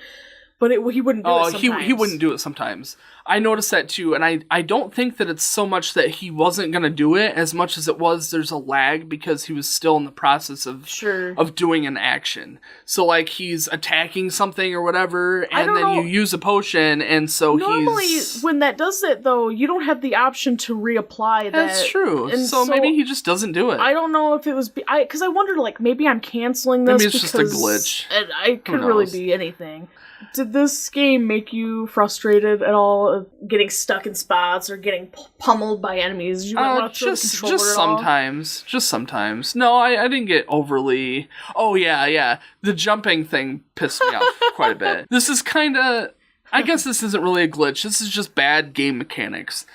but he wouldn't do it sometimes. He wouldn't do it sometimes. I noticed that too, and I don't think that it's so much that he wasn't going to do it as much as it was there's a lag because he was still in the process of doing an action. So like he's attacking something or whatever, and then you use a potion, and so normally when that does it though, you don't have the option to reapply that. That's true. And so maybe he just doesn't do it. I don't know if it was because I wondered like maybe I'm canceling this. Maybe it's just a glitch. It could really be anything. Did this game make you frustrated at all, getting stuck in spots or getting pummeled by enemies? Did you want to throw the controller just sometimes. Just sometimes. No, I didn't get overly... Oh, yeah. The jumping thing pissed me off quite a bit. This is kind of... I guess this isn't really a glitch. This is just bad game mechanics.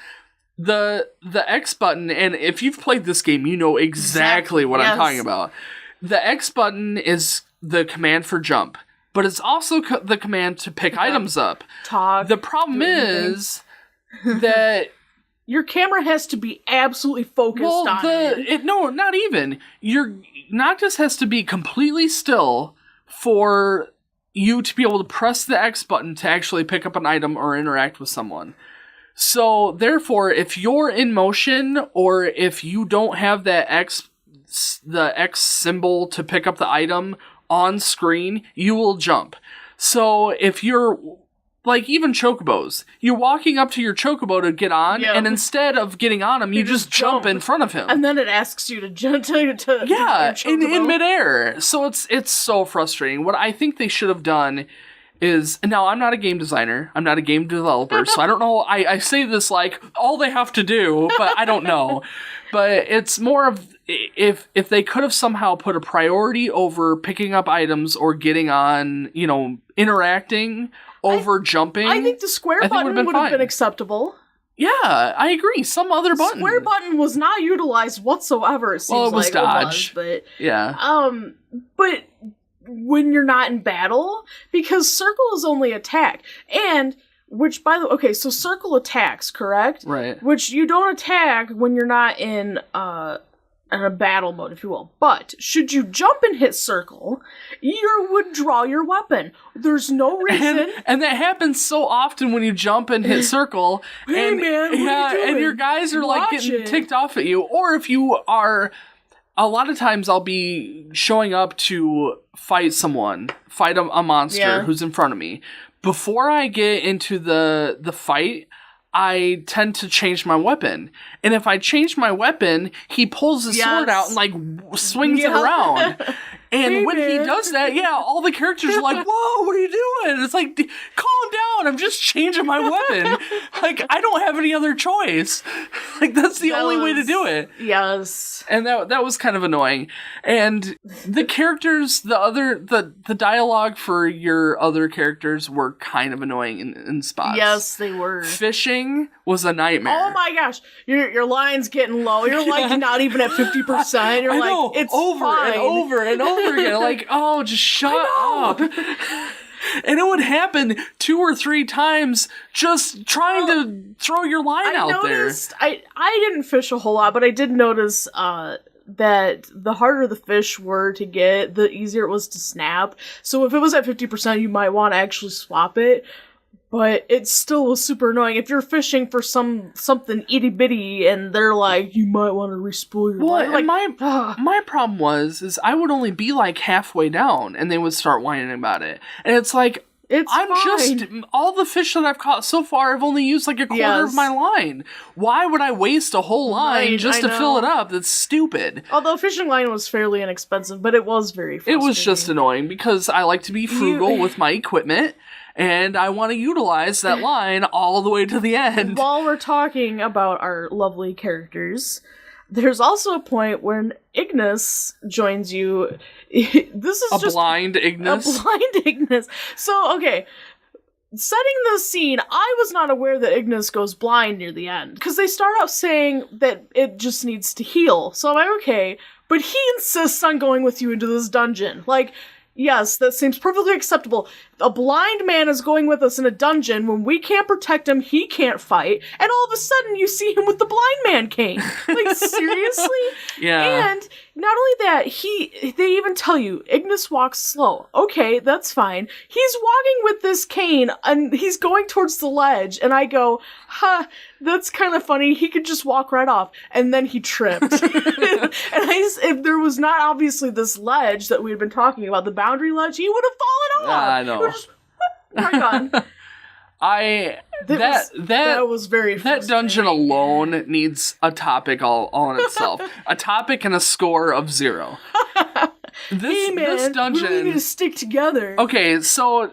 The X button, and if you've played this game, you know exactly what I'm talking about. The X button is the command for jump. But it's also the command to pick icons up. The problem is that your camera has to be absolutely focused on it. No, not even. Your Noctis has to be completely still for you to be able to press the X button to actually pick up an item or interact with someone. So, therefore, if you're in motion or if you don't have that the X symbol to pick up the item on screen, you will jump. So if you're like even chocobos, you're walking up to your chocobo to get on, and instead of getting on him, you just jump in front of him, and then it asks you to jump in midair. So it's so frustrating. What I think they should have done is, now I'm not a game designer, I'm not a game developer, so I don't know. I say this like all they have to do, but I don't know. But it's more of if they could have somehow put a priority over picking up items or getting on, interacting over jumping. I think the square button would have been acceptable. Yeah, I agree. Some other button. Square button was not utilized whatsoever. It seems it was dodge. But yeah. But when you're not in battle, because circle is only attack, and which, by the way, so circle attacks, correct? Right. Which you don't attack when you're not in a battle mode, if you will. But should you jump and hit circle, you would draw your weapon. There's no reason. And that happens so often when you jump and hit circle. Hey, man, what are you doing? And your guys are like getting ticked off at you. Or if you are a lot of times I'll be showing up to fight a monster who's in front of me. Before I get into the fight, I tend to change my weapon. And if I change my weapon, he pulls his sword out and, like, swings it around. And when he does that, all the characters are like, whoa, what are you doing? It's like, calm down, I'm just changing my weapon. Like, I don't have any other choice. Like, that's the only way to do it. Yes. And that was kind of annoying. And the characters, the dialogue for your other characters were kind of annoying in spots. Yes, they were. Fishing was a nightmare. Oh my gosh, your line's getting low. You're like not even at 50%. You're like, it's over fine. and over and over again. Like, oh, just shut up. And it would happen 2 or 3 times just trying to throw your line out there. I didn't fish a whole lot, but I did notice that the harder the fish were to get, the easier it was to snap. So if it was at 50%, you might want to actually swap it. But it still was super annoying. If you're fishing for something itty bitty and they're like, you might want to re-spool your line. Like, my problem was I would only be like halfway down and they would start whining about it. And it's like, all the fish that I've caught so far, I've only used like a quarter of my line. Why would I waste a whole line just to fill it up? That's stupid. Although fishing line was fairly inexpensive, but it was very frustrating. It was just annoying because I like to be frugal with my equipment. And I want to utilize that line all the way to the end. While we're talking about our lovely characters, there's also a point when Ignis joins you. This is a blind Ignis. A blind Ignis. So, okay. Setting the scene, I was not aware that Ignis goes blind near the end. Because they start out saying that it just needs to heal. So I'm like, okay. But he insists on going with you into this dungeon. Like, yes, that seems perfectly acceptable. A blind man is going with us in a dungeon when we can't protect him, he can't fight, and all of a sudden you see him with the blind man cane. Like, seriously? Yeah. And not only that, they even tell you, Ignis walks slow. Okay, that's fine. He's walking with this cane, and he's going towards the ledge, and I go, that's kind of funny. He could just walk right off. And then he tripped. And if there was not obviously this ledge that we had been talking about, the boundary ledge, he would have fallen off. I know. Just, right on. That was very that dungeon alone needs a topic all on itself. A topic and a score of 0. This dungeon, we need to stick together. Okay, so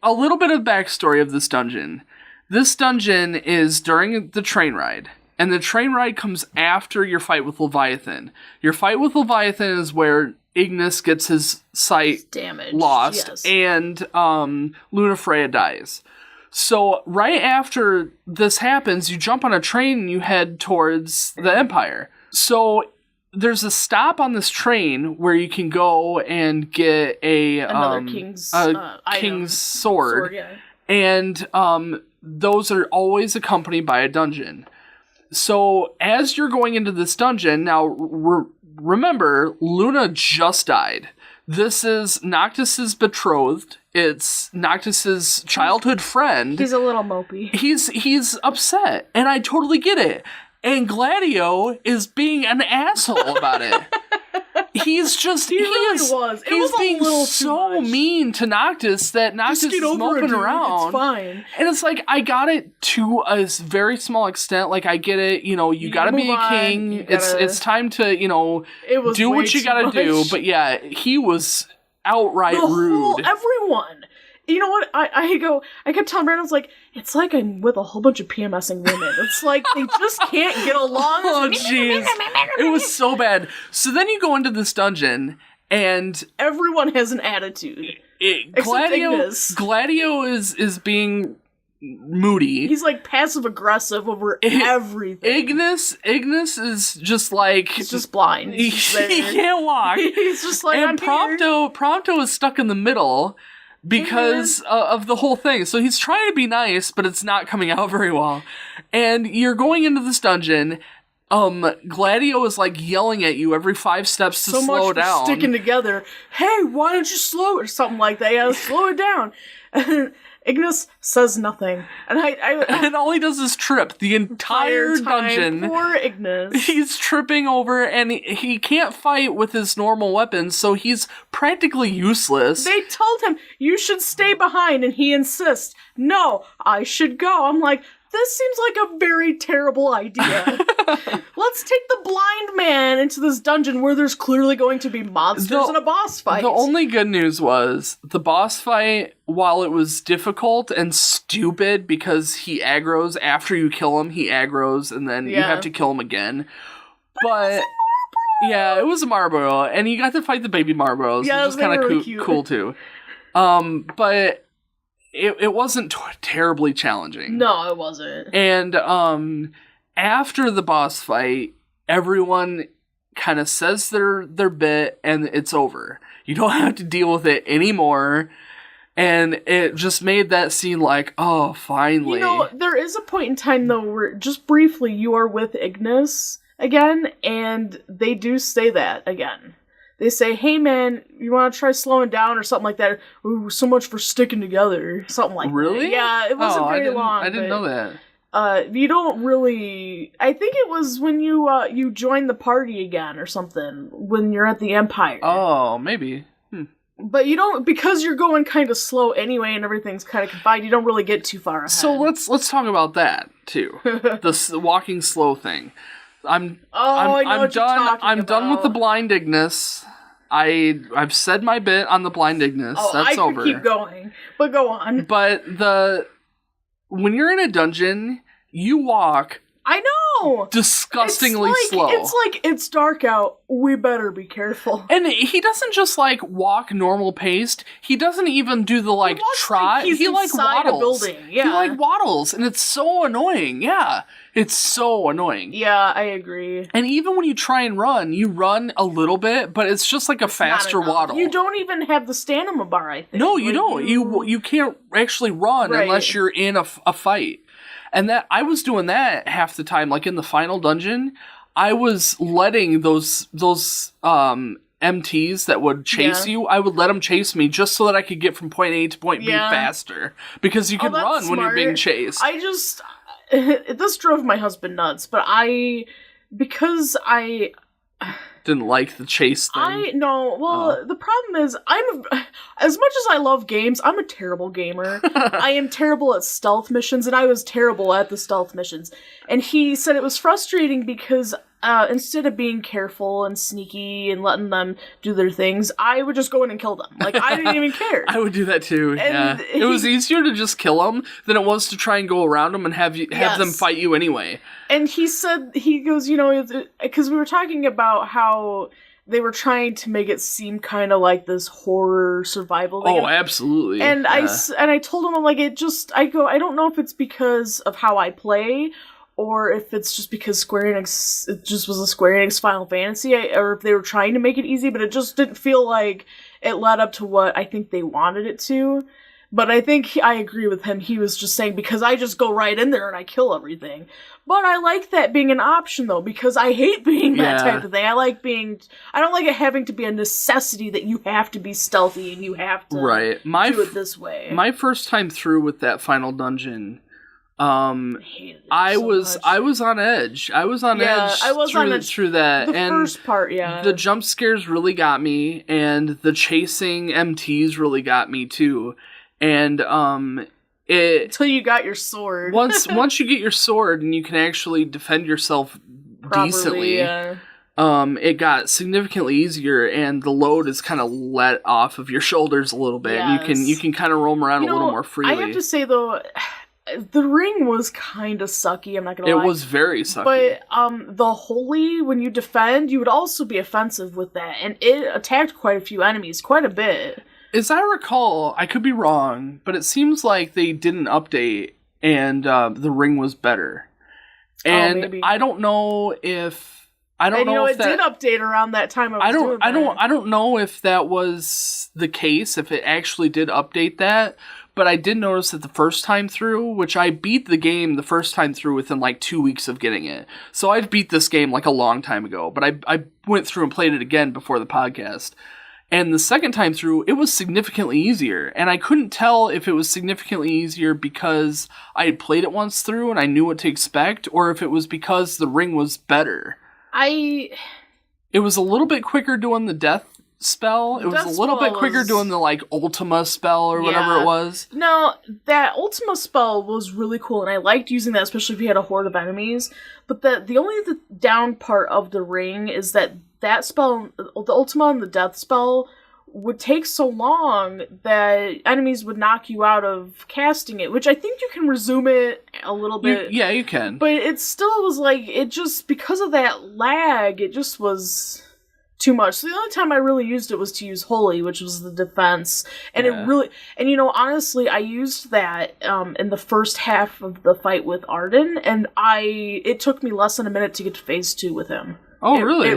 a little bit of backstory of this dungeon. This dungeon is during the train ride, and the train ride comes after your fight with Leviathan. Your fight with Leviathan is where Ignis gets his sight lost, and Lunafreya dies. So right after this happens, you jump on a train and you head towards the Empire. So there's a stop on this train where you can go and get another king's sword, and those are always accompanied by a dungeon. So as you're going into this dungeon, now remember, Luna just died. This is Noctis's betrothed. It's Noctis's childhood friend. He's a little mopey. He's upset, and I totally get it. And Gladio is being an asshole about it. He's just he was being so mean to Noctis that Noctis is moping around. It's fine. And it's like, I got it to a very small extent. Like, I get it, you gotta be a king. It's time to, do what you gotta do. But yeah, he was outright rude. Everyone. You know what? I kept telling Brandon, I was like, it's like I'm with a whole bunch of PMSing women. It's like they just can't get along. Oh, jeez. It was so bad. So then you go into this dungeon, and everyone has an attitude. Gladio is being moody. He's like passive aggressive over everything. Ignis is just like, he's just blind. He can't walk. He's just like, and Prompto is stuck in the middle because of the whole thing. So he's trying to be nice, but it's not coming out very well. And you're going into this dungeon. Gladio is like yelling at you every 5 steps to slow down. So much for sticking together. Hey, why don't you slow it? Or something like that. Yeah, slow it down. Ignis says nothing. And and all he does is trip the entire dungeon. Poor Ignis. He's tripping over, and he can't fight with his normal weapons, so he's practically useless. They told him, you should stay behind, and he insists, no, I should go. I'm like, this seems like a very terrible idea. Let's take the blind man into this dungeon where there's clearly going to be monsters and a boss fight. The only good news was the boss fight, while it was difficult and stupid because he aggroes after you kill him, he aggroes and then you have to kill him again. But yeah, it was a Marlboro, and you got to fight the baby Marlboros, which was kind of really cool too. But it wasn't terribly challenging. No, it wasn't. And after the boss fight, everyone kind of says their bit, and it's over. You don't have to deal with it anymore. And it just made that scene like, oh, finally. You know, there is a point in time, though, where just briefly you are with Ignis again, and they do say that again. They say, hey man, you want to try slowing down or something like that? Ooh, so much for sticking together. Something like really? that. Yeah, it wasn't very long. I didn't know that. You don't really... I think it was when you join the party again or something, when you're at the Empire. Oh, maybe. But you don't... Because you're going kind of slow anyway and everything's kind of confined, you don't really get too far ahead. So let's talk about that, too. The walking slow thing. I'm done with the blind Ignis. I've said my bit on the blind Ignis. That's over. I could keep going, but go on. But when you're in a dungeon, you walk. I know. Disgustingly slow. It's like it's dark out. We better be careful. And he doesn't just like walk normal paced. He doesn't even do the like trot. He like waddles. A building. Yeah. He like waddles, and it's so annoying. Yeah, it's so annoying. Yeah, I agree. And even when you try and run, you run a little bit, but it's just like a faster waddle. You don't even have the stamina bar. I think. No, you don't. You can't actually run unless you're in a fight. And that I was doing that half the time, like in the final dungeon, I was letting those MTs that would chase you, I would let them chase me just so that I could get from point A to point B faster. Because you can run when you're being chased. This drove my husband nuts, but because I didn't like the chase thing. The problem is, as much as I love games, I'm a terrible gamer. I am terrible at stealth missions, and I was terrible at the stealth missions. And he said it was frustrating because instead of being careful and sneaky and letting them do their things, I would just go in and kill them. Like, I didn't even care. I would do that too, yeah. It was easier to just kill them than it was to try and go around them and have them fight you anyway. And he goes, because we were talking about how they were trying to make it seem kind of like this horror survival thing. Oh, absolutely. And I told him, I'm like, I don't know if it's because of how I play, or if it's just because it just was a Square Enix Final Fantasy, or if they were trying to make it easy, but it just didn't feel like it led up to what I think they wanted it to. But I think I agree with him. He was just saying, because I just go right in there and I kill everything. But I like that being an option, though, because I hate being that type of thing. I don't like it having to be a necessity that you have to be stealthy and you have to do it this way. My first time through with that final dungeon, I was on edge. I was on edge through that. The first part, yeah. The jump scares really got me, and the chasing MTs really got me too. And until you got your sword. once you get your sword and you can actually defend yourself decently, it got significantly easier, and the load is kind of let off of your shoulders a little bit. Yes. And you can kind of roam around a little more freely. I have to say though, the ring was kind of sucky, I'm not gonna lie. It was very sucky. But the holy, when you defend, you would also be offensive with that, and it attacked quite a few enemies, quite a bit. As I recall, I could be wrong, but it seems like they did an update and the ring was better. And maybe. I don't know if it did update around that time. I don't know if that was the case, if it actually did update that. But I did notice that the first time through, which I beat the game the first time through within like 2 weeks of getting it. So I'd beat this game like a long time ago, but I went through and played it again before the podcast. And the second time through, it was significantly easier. And I couldn't tell if it was significantly easier because I had played it once through and I knew what to expect, or if it was because the ring was better. It was a little bit quicker doing the death spell. It was a little bit quicker doing the, like, Ultima spell or whatever it was. No, that Ultima spell was really cool, and I liked using that, especially if you had a horde of enemies. But the down part of the ring is that spell, the Ultima and the death spell, would take so long that enemies would knock you out of casting it, which I think you can resume it a little bit. Yeah, you can. But it still was like, it just, because of that lag, it just was too much. So the only time I really used it was to use Holy, which was the defense. And it really, and honestly, I used that in the first half of the fight with Arden, and it took me less than a minute to get to phase 2 with him. Oh, really?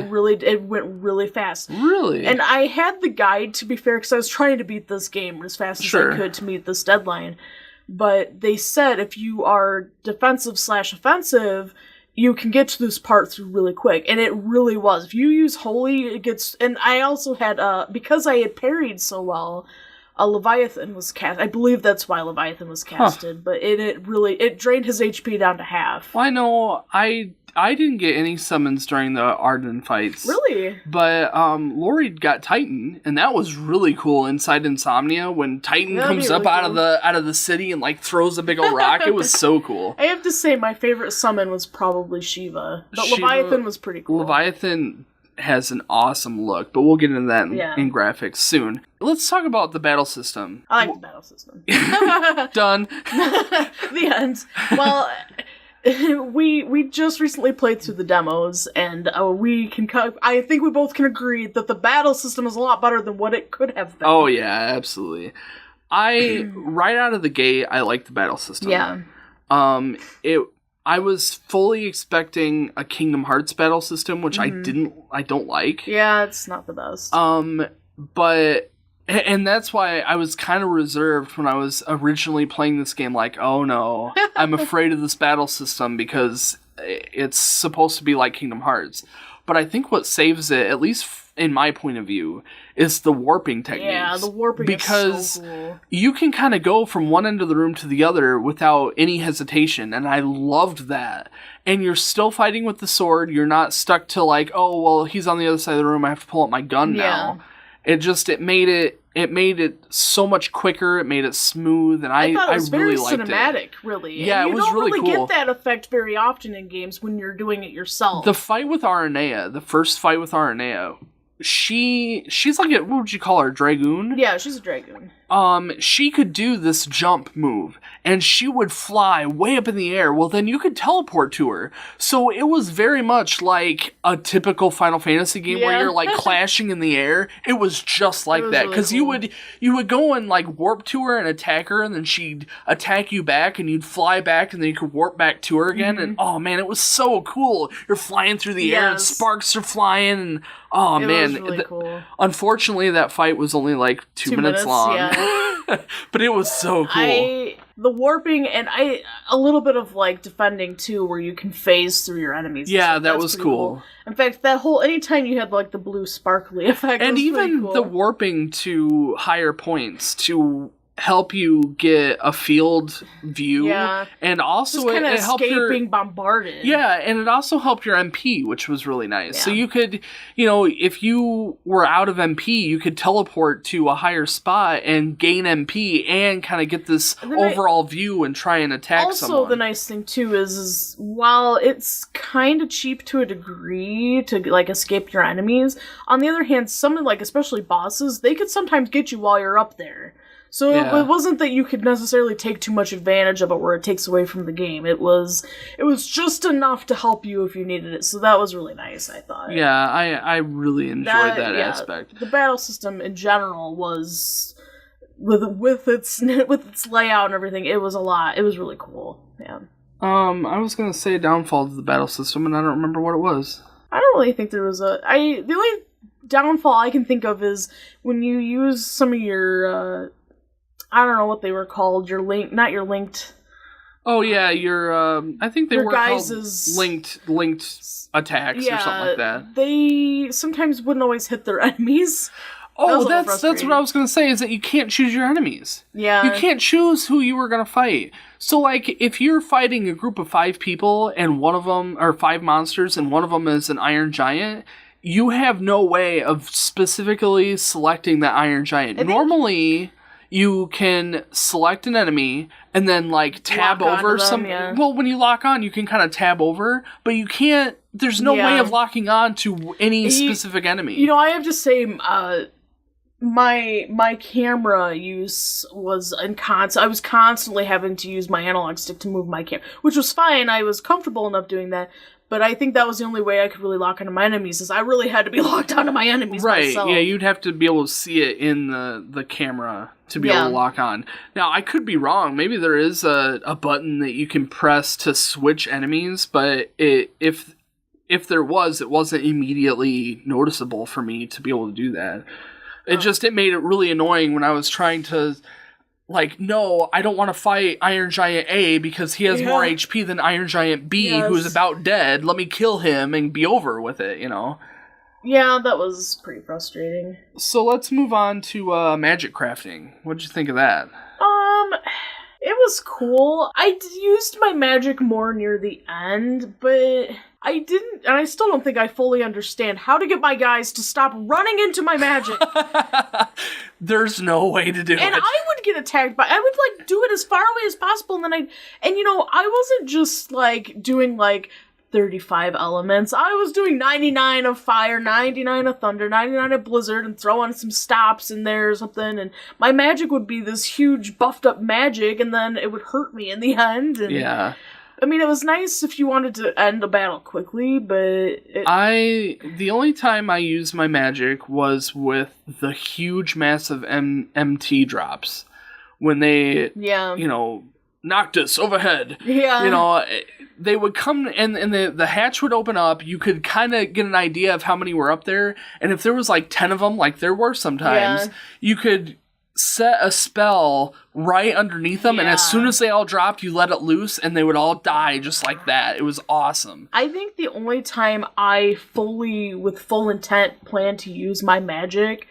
It went really fast. Really? And I had the guide, to be fair, because I was trying to beat this game as fast as I could to meet this deadline. But they said if you are defensive/offensive, you can get to this part through really quick. And it really was. If you use Holy, it gets... And I also had, because I had parried so well, a Leviathan was cast. I believe that's why Leviathan was casted. But it drained his HP down to half. Well, I know, I didn't get any summons during the Arden fights. Really? But Lori got Titan, and that was really cool inside Insomnia when Titan comes up out of the city and, like, throws a big old rock. It was so cool. I have to say my favorite summon was probably Shiva. But Leviathan was pretty cool. Leviathan has an awesome look, but we'll get into that in graphics soon. Let's talk about the battle system. I like the battle system. Done. The end. Well... we just recently played through the demos, and I think we both can agree that the battle system is a lot better than what it could have been. Oh yeah, absolutely. Right out of the gate, I like the battle system. Yeah. I was fully expecting a Kingdom Hearts battle system, which I don't like. Yeah, it's not the best. And that's why I was kind of reserved when I was originally playing this game, like, oh no, I'm afraid of this battle system because it's supposed to be like Kingdom Hearts. But I think what saves it, at least in my point of view, is the warping techniques. Yeah, the warping is so cool. You can kind of go from one end of the room to the other without any hesitation, and I loved that. And you're still fighting with the sword. You're not stuck to, like, oh, well, he's on the other side of the room, I have to pull out my gun now. It made it so much quicker. It made it smooth, and I thought it was really very liked cinematic, really. Yeah, it was really cool. You don't really get that effect very often in games when you're doing it yourself. The fight with Aranea, the first fight with Aranea, she's like what would you call her, Dragoon? Yeah, she's a Dragoon. She could do this jump move, and she would fly way up in the air. Well, then you could teleport to her. So it was very much like a typical Final Fantasy game where you're, like, clashing in the air. It was just like that. Because you would go and, like, warp to her and attack her, and then she'd attack you back, and you'd fly back, and then you could warp back to her again. And, oh, man, it was so cool. You're flying through the air, and sparks are flying, and, oh, man. It was really cool. Unfortunately, that fight was only, like, 2 minutes long. Yeah. But it was so cool. The warping and a little bit of, like, defending too, where you can phase through your enemies. Yeah, that was cool. In fact, that whole anytime you had, like, the blue sparkly effect, and was even cool. The warping to higher points to help you get a field view, and also just it helped being bombarded. Yeah, and it also helped your MP, which was really nice. Yeah. So you could, if you were out of MP, you could teleport to a higher spot and gain MP and kind of get this overall view and try and attack someone. Also, the nice thing too is while it's kind of cheap to a degree to, like, escape your enemies, on the other hand, some, like, especially bosses, they could sometimes get you while you're up there. So it wasn't that you could necessarily take too much advantage of it where it takes away from the game. It was just enough to help you if you needed it. So that was really nice, I thought. Yeah, I really enjoyed that aspect. The battle system in general was with its layout and everything, it was a lot. It was really cool. Yeah. I was gonna say a downfall to the battle system, and I don't remember what it was. I don't really think there was the only downfall I can think of is when you use some of your I don't know what they were called. Not your linked. Oh yeah, I think they were called linked attacks or something like that. They sometimes wouldn't always hit their enemies. Oh, that's what I was going to say, is that you can't choose your enemies. Yeah. You can't choose who you were going to fight. So, like, if you're fighting a group of 5 people, and one of them, or 5 monsters, and one of them is an Iron Giant, you have no way of specifically selecting that Iron Giant. Normally, you can select an enemy, and then, like, tab over some... Yeah. Well, when you lock on, you can kind of tab over, but you can't... There's no way of locking on to any specific enemy. You know, I have to say... My camera use was I was constantly having to use my analog stick to move my camera, which was fine. I was comfortable enough doing that, but I think that was the only way I could really lock onto my enemies, is I really had to be locked onto my enemies myself. Right, yeah, you'd have to be able to see it in the camera to be able to lock on. Now, I could be wrong. Maybe there is a button that you can press to switch enemies, but if there was, it wasn't immediately noticeable for me to be able to do that. It made it really annoying when I was trying to, like, no, I don't want to fight Iron Giant A because he has more HP than Iron Giant B, who is about dead. Let me kill him and be over with it, you know? Yeah, that was pretty frustrating. So let's move on to magic crafting. What'd you think of that? It was cool. I used my magic more near the end, but I didn't, and I still don't think I fully understand how to get my guys to stop running into my magic. There's no way to do it. And I would get attacked I would, like, do it as far away as possible, and then and you know, I wasn't just, like, doing, like, 35 elements. I was doing 99 of fire, 99 of thunder, 99 of blizzard, and throw on some stops in there or something, and my magic would be this huge buffed up magic, and then it would hurt me in the end. And yeah. I mean, it was nice if you wanted to end a battle quickly, but... The only time I used my magic was with the huge, massive MT drops. When they, you know, knocked us overhead. Yeah. You know, they would come and the hatch would open up. You could kind of get an idea of how many were up there. And if there was like 10 of them, like there were sometimes, you could set a spell right underneath them. And as soon as they all dropped, you let it loose and they would all die just like that. It was awesome. I think the only time I with full intent, planned to use my magic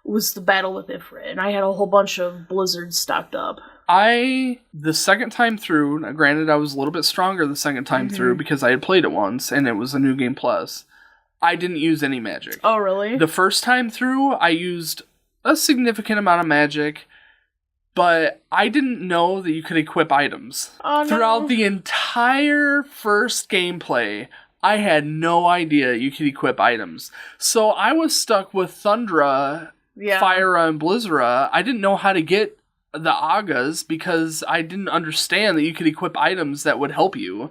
was the battle with Ifrit. And I had a whole bunch of blizzards stocked up. The second time through, now granted I was a little bit stronger the second time through because I had played it once and it was a New Game Plus, I didn't use any magic. Oh, really? The first time through, I used a significant amount of magic, but I didn't know that you could equip items. Oh, no. Throughout the entire first gameplay, I had no idea you could equip items. So I was stuck with Thundra, Fyra, and Blizzra. I didn't know how to get the Agas because I didn't understand that you could equip items that would help you.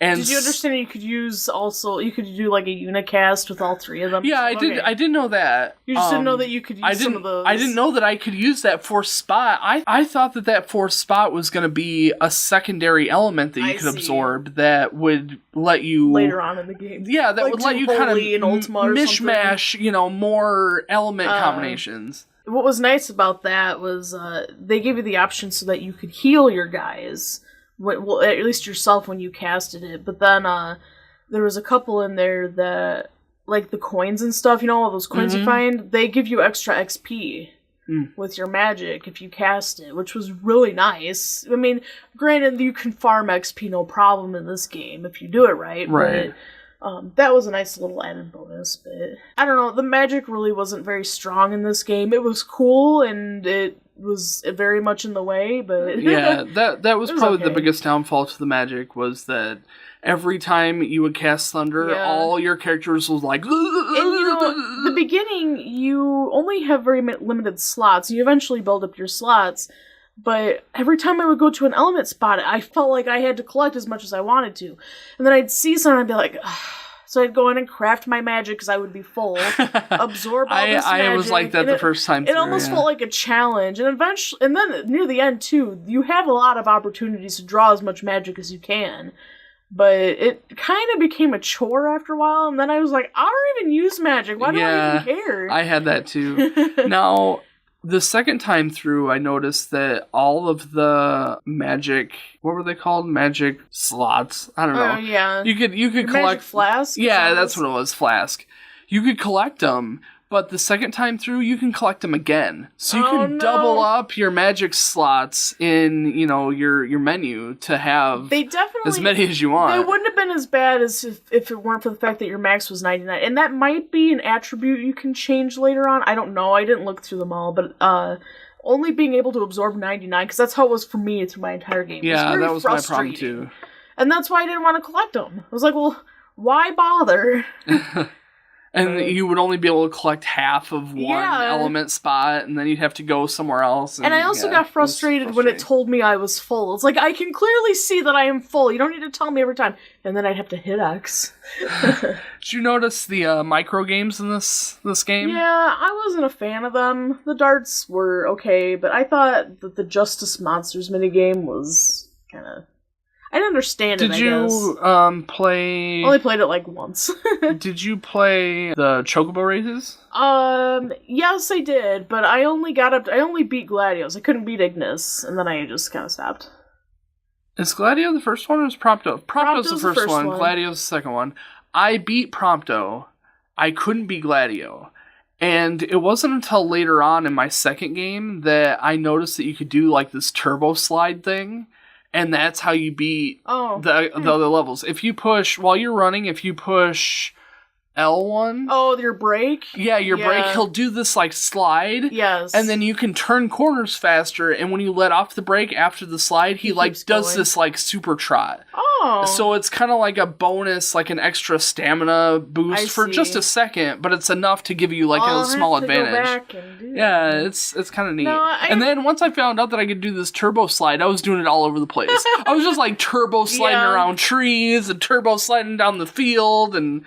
And did you understand you could you could do like a unicast with all 3 of them? Yeah, I did. Okay. I didn't know that. You just didn't know that you could use some of those. I didn't know that I could use that 4th spot. I thought that 4th spot was going to be a secondary element that you could absorb that would let you later on in the game. Yeah, that like would let you kind of mishmash, you know, more element combinations. What was nice about that was they gave you the option so that you could heal your guys. Well, at least yourself when you casted it. But then there was a couple in there that, like the coins and stuff, you know, all those coins you find, they give you extra XP with your magic if you cast it, which was really nice. I mean, granted, you can farm XP no problem in this game if you do it right. Right. But that was a nice little added bonus. But I don't know, the magic really wasn't very strong in this game. It was cool and it was very much in the way, but yeah, that was probably the biggest downfall to the magic, was that every time you would cast thunder, all your characters was like, and you know, the beginning you only have very limited slots. You eventually build up your slots, but every time I would go to an element spot, I felt like I had to collect as much as I wanted to, and then I'd see something, I'd be like, ugh. So I'd go in and craft my magic because I would be full, absorb all this magic. I was like that the first time through. It almost felt like a challenge, and eventually, and then near the end too, you have a lot of opportunities to draw as much magic as you can. But it kind of became a chore after a while, and then I was like, I don't even use magic. Why do I even care? I had that too. Now, the second time through, I noticed that all of the magic, what were they called? Magic slots? I don't know. Yeah. You could collect magic flask? Yeah, that's what it was, flask. You could collect them, but the second time through, you can collect them again. So you can double up your magic slots in, your menu to have as many as you want. They wouldn't have been as bad as if it weren't for the fact that your max was 99. And that might be an attribute you can change later on. I don't know. I didn't look through them all, but only being able to absorb 99, because that's how it was for me through my entire game. Yeah, that was my problem too. And that's why I didn't want to collect them. I was like, well, why bother? And you would only be able to collect half of one element spot, and then you'd have to go somewhere else. And I also got frustrated when it told me I was full. It's like, I can clearly see that I am full. You don't need to tell me every time. And then I'd have to hit X. Did you notice the micro games in this game? Yeah, I wasn't a fan of them. The darts were okay, but I thought that the Justice Monsters minigame was kind of... I didn't understand it, I guess. Did you play... I only played it like once. Did you play the Chocobo races? Yes, I did, but I only beat Gladios. I couldn't beat Ignis, and then I just kind of stopped. Is Gladio the first one, or is Prompto? Prompto's the first one. Gladio's the second one. I beat Prompto. I couldn't beat Gladio. And it wasn't until later on in my second game that I noticed that you could do, like, this turbo slide thing. And that's how you beat the other levels. If you push, while you're running, if you push L1... Oh, your brake? Yeah, your brake. He'll do this, like, slide. Yes. And then you can turn corners faster, and when you let off the brake after the slide, he like, does this, like, super trot. Oh. So it's kind of like a bonus, like an extra stamina boost for just a second, but it's enough to give you, like, a small advantage. Go back and do it's kind of neat. And then once I found out that I could do this turbo slide, I was doing it all over the place. I was just, like, turbo sliding around trees and turbo sliding down the field, and...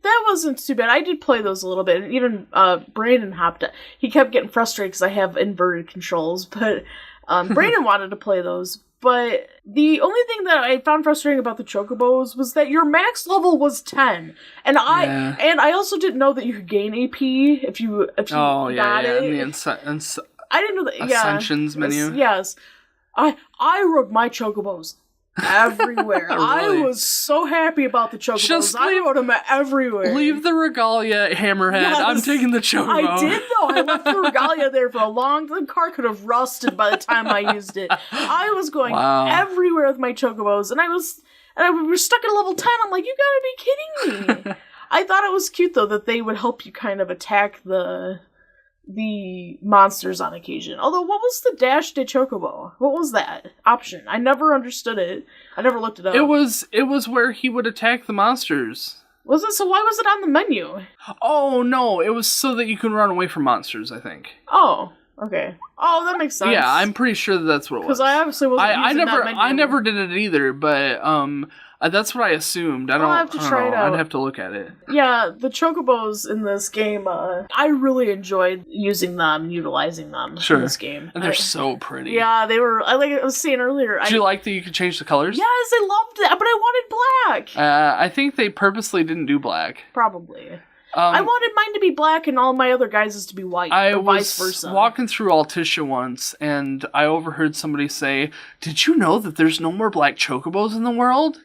That wasn't too bad. I did play those a little bit, and even Brandon hopped up. He kept getting frustrated because I have inverted controls, but Brandon wanted to play those. But the only thing that I found frustrating about the Chocobos was that your max level was 10, and I also didn't know that you could gain AP if you got it. And I didn't know that. Ascensions menu. Yes, I rode my Chocobos everywhere. Really? I was so happy about the Chocobos. I rode them everywhere. Leave the Regalia, Hammerhead. Yes, I'm taking the Chocobo. I did, though. I left the Regalia there for a long time. The car could have rusted by the time I used it. I was going everywhere with my Chocobos, and we were stuck at level 10. I'm like, you gotta be kidding me. I thought it was cute, though, that they would help you kind of attack the monsters on occasion. Although, what was the Dash de Chocobo? What was that option? I never understood it. I never looked it up. It was where he would attack the monsters. Was it? So why was it on the menu? Oh, no. It was so that you can run away from monsters, I think. Oh, okay. Oh, that makes sense. Yeah, I'm pretty sure that's what it was. Because I obviously wasn't using that menu. I never did it either, but that's what I assumed. I'll have to try it out. I'd have to look at it. Yeah, the Chocobos in this game, I really enjoyed using them, utilizing them in this game. And they're so pretty. Yeah, they were, like I was saying earlier. Did you like that you could change the colors? Yes, I loved it, but I wanted black. I think they purposely didn't do black. Probably. I wanted mine to be black and all my other guys' to be white, or vice versa. I was walking through Altissia once, and I overheard somebody say, "Did you know that there's no more black Chocobos in the world?"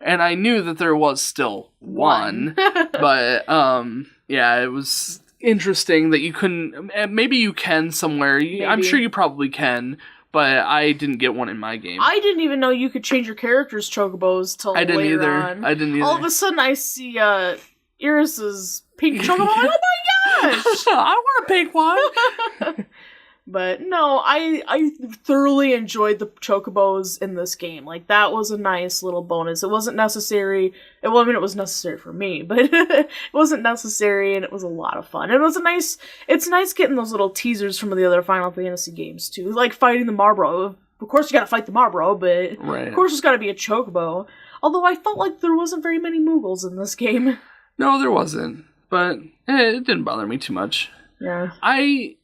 And I knew that there was still one. But, it was interesting that you couldn't... Maybe you can somewhere. Maybe. I'm sure you probably can, but I didn't get one in my game. I didn't even know you could change your character's Chocobos till later on. I didn't either. All of a sudden I see Iris's pink Chocobo. Oh my gosh! I want a pink one! But no, I thoroughly enjoyed the Chocobos in this game. Like, that was a nice little bonus. It wasn't necessary. It was necessary for me, but it wasn't necessary, and it was a lot of fun. It's nice getting those little teasers from the other Final Fantasy games, too. Like fighting the Marbro. Of course you gotta fight the Marbro, but of course there's gotta be a Chocobo. Although I felt like there wasn't very many Moogles in this game. No, there wasn't. But it didn't bother me too much. Yeah.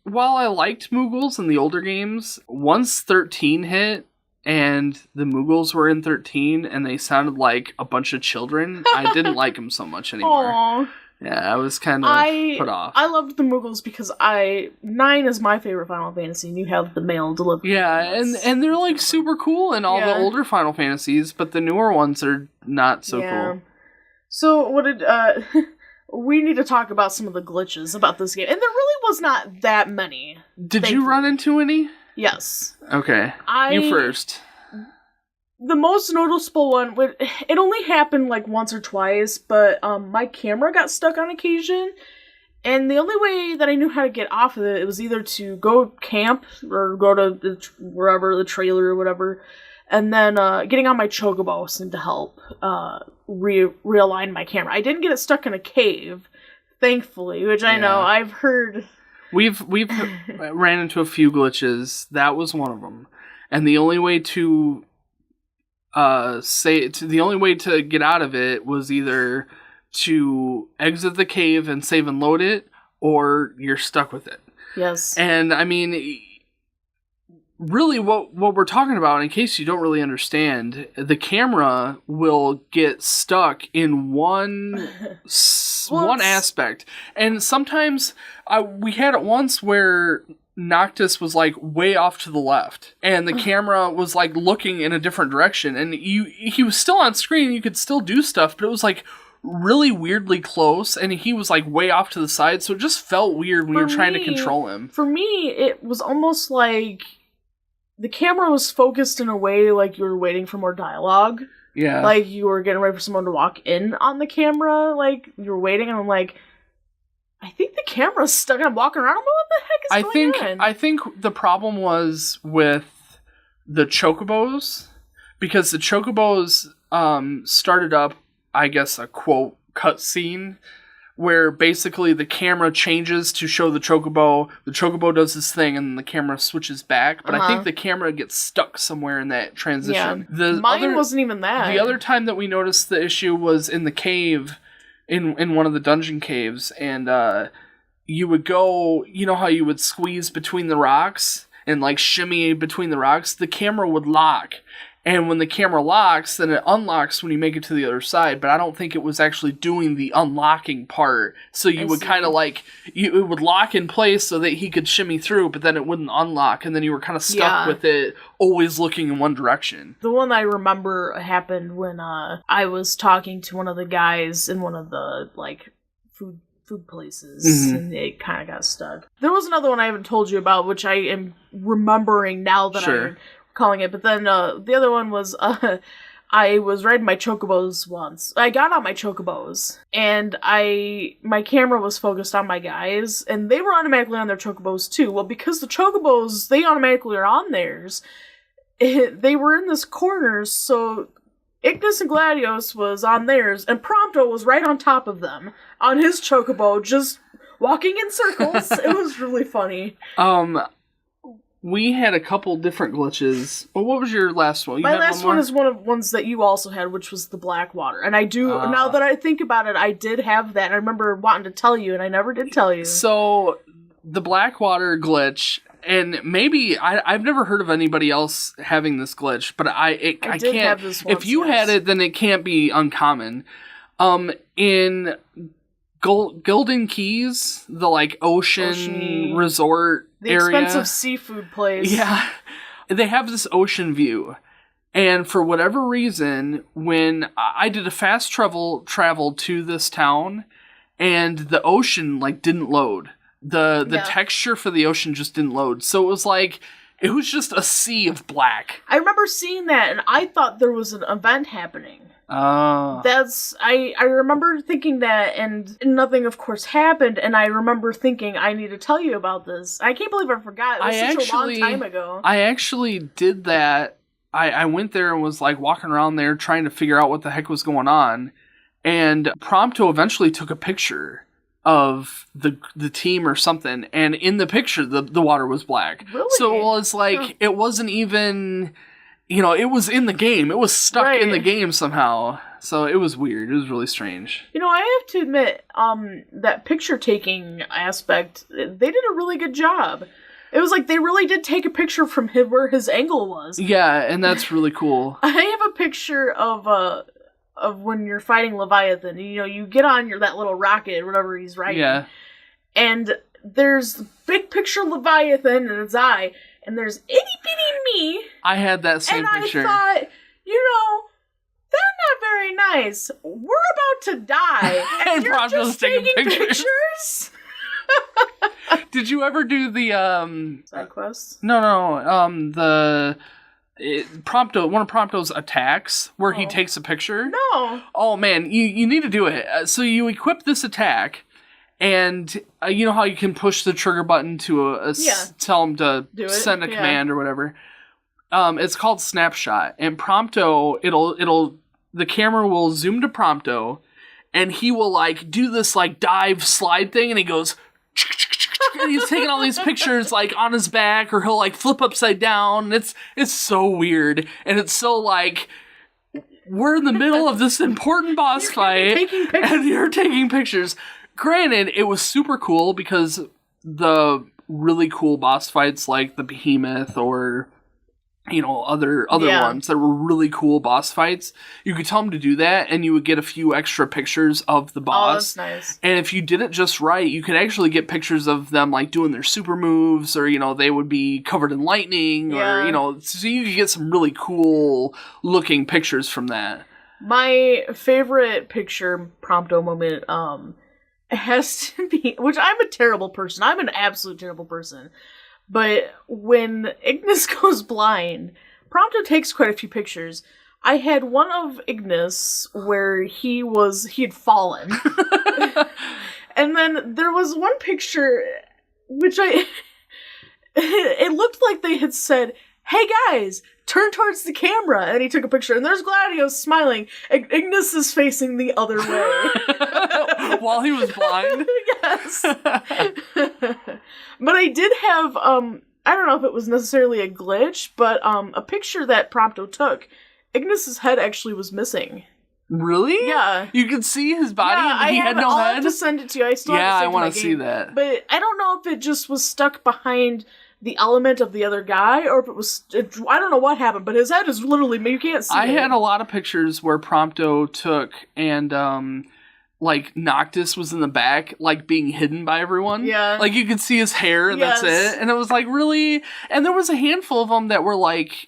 While I liked Moogles in the older games, once 13 hit and the Moogles were in 13 and they sounded like a bunch of children, I didn't like them so much anymore. Aww. Yeah, I was kind of put off. I loved the Moogles because 9 is my favorite Final Fantasy, and you have the male delivery. Yeah, and they're like super cool in all the older Final Fantasies, but the newer ones are not so cool. So what did we need to talk about some of the glitches about this game. And there really was not that many. Did you run into any? Yes. Okay. You first. The most noticeable one, it only happened like once or twice, but my camera got stuck on occasion. And the only way that I knew how to get off of it was either to go camp or go to wherever, the trailer or whatever. And then getting on my chocobo seemed to help realign my camera. I didn't get it stuck in a cave, thankfully, which I know I've heard. We've ran into a few glitches. That was one of them. And the only way to the only way to get out of it was either to exit the cave and save and load it, or you're stuck with it. Yes. And I mean, really what we're talking about, in case you don't really understand, the camera will get stuck in one aspect. And sometimes we had it once where Noctis was like way off to the left, and the camera was like looking in a different direction, and he was still on screen, you could still do stuff, but it was like really weirdly close, and he was like way off to the side, so it just felt weird when you were trying to control him. For me, it was almost like the camera was focused in a way like you were waiting for more dialogue. Yeah. Like you were getting ready for someone to walk in on the camera, like you were waiting, and I'm like, I think the camera's stuck and I'm walking around. I'm like, what the heck is going on? I think the problem was with the chocobos, because the chocobos started up, I guess, a quote cutscene where basically the camera changes to show the chocobo does this thing, and the camera switches back. But I think the camera gets stuck somewhere in that transition. Yeah. Mine wasn't even that. The other time that we noticed the issue was in the cave, in one of the dungeon caves, and you would go, you know how you would squeeze between the rocks and like shimmy between the rocks? The camera would lock. And when the camera locks, then it unlocks when you make it to the other side, but I don't think it was actually doing the unlocking part. So you would kind of like, it would lock in place so that he could shimmy through, but then it wouldn't unlock, and then you were kind of stuck with it, always looking in one direction. The one I remember happened when I was talking to one of the guys in one of the, like, food places, and it kind of got stuck. There was another one I haven't told you about, which I am remembering now that I'm calling it, but then the other one was I was riding my chocobos once. I got on my chocobos, and my camera was focused on my guys, and they were automatically on their chocobos too. Well, because the chocobos, they automatically are on theirs, they were in this corner, so Ignis and Gladios was on theirs, and Prompto was right on top of them, on his chocobo, just walking in circles. It was really funny. We had a couple different glitches. Well, what was your last one? My last one is one of ones that you also had, which was the black water. And I do, now that I think about it, I did have that. I remember wanting to tell you, and I never did tell you. So, the black water glitch, and maybe, I've never heard of anybody else having this glitch, but I can't, have this once, if you had it, then it can't be uncommon. In Golden Keys, the like ocean resort area, the expensive seafood place. Yeah, they have this ocean view, and for whatever reason, when I did a fast travel to this town, and the ocean like didn't load, the texture for the ocean just didn't load, so it was like, it was just a sea of black. I remember seeing that, and I thought there was an event happening. I remember thinking that, and nothing of course happened, and I remember thinking, I need to tell you about this. I can't believe I forgot. It was such a long time ago. I actually did that. I went there and was like walking around there trying to figure out what the heck was going on, and Prompto eventually took a picture of the team or something, and in the picture the water was black. Really? So it was like, it wasn't even, it was in the game. It was stuck in the game somehow. So it was weird. It was really strange. I have to admit, that picture-taking aspect, they did a really good job. It was like they really did take a picture from where his angle was. Yeah, and that's really cool. I have a picture of when you're fighting Leviathan. You get on that little rocket or whatever he's riding. Yeah. And there's the big picture of Leviathan and its eye, and there's itty-bitty me. I had that same picture. And I thought, they're not very nice. We're about to die, and you're just taking pictures? Did you ever do the side quests? No, Prompto, one of Prompto's attacks where he takes a picture. No. Oh man, you need to do it. So you equip this attack, and you know how you can push the trigger button to tell him to send a command or whatever. It's called Snapshot, and Prompto, the camera will zoom to Prompto, and he will like do this like dive slide thing, and he goes. And he's taking all these pictures like on his back, or he'll like flip upside down. It's so weird, and it's so like we're in the middle of this important boss fight, and you're taking pictures. Granted, it was super cool because the really cool boss fights like the Behemoth or other ones that were really cool boss fights, you could tell them to do that, and you would get a few extra pictures of the boss. Oh, that's nice. And if you did it just right, you could actually get pictures of them like doing their super moves, or they would be covered in lightning, or so you could get some really cool looking pictures from that. My favorite picture Prompto moment has to be, which I'm a terrible person. I'm an absolute terrible person. But when Ignis goes blind, Prompto takes quite a few pictures. I had one of Ignis where he had fallen. And then there was one picture which it looked like they had said, "Hey guys, turn towards the camera," and he took a picture, and there's Gladius smiling. Ignis is facing the other way. While he was blind? Yes. But I did have, I don't know if it was necessarily a glitch, but a picture that Prompto took, Ignis's head actually was missing. Really? Yeah. You could see his body, and he had no head? I'll have to send it to you. I still have to send it to I want to see that. But I don't know if it just was stuck behind the element of the other guy, or if it was, I don't know what happened, but his head is literally, you can't see it. I had a lot of pictures where Prompto took, and like Noctis was in the back, like being hidden by everyone. Yeah. Like you could see his hair, and that's it. And it was like really, and there was a handful of them that were like,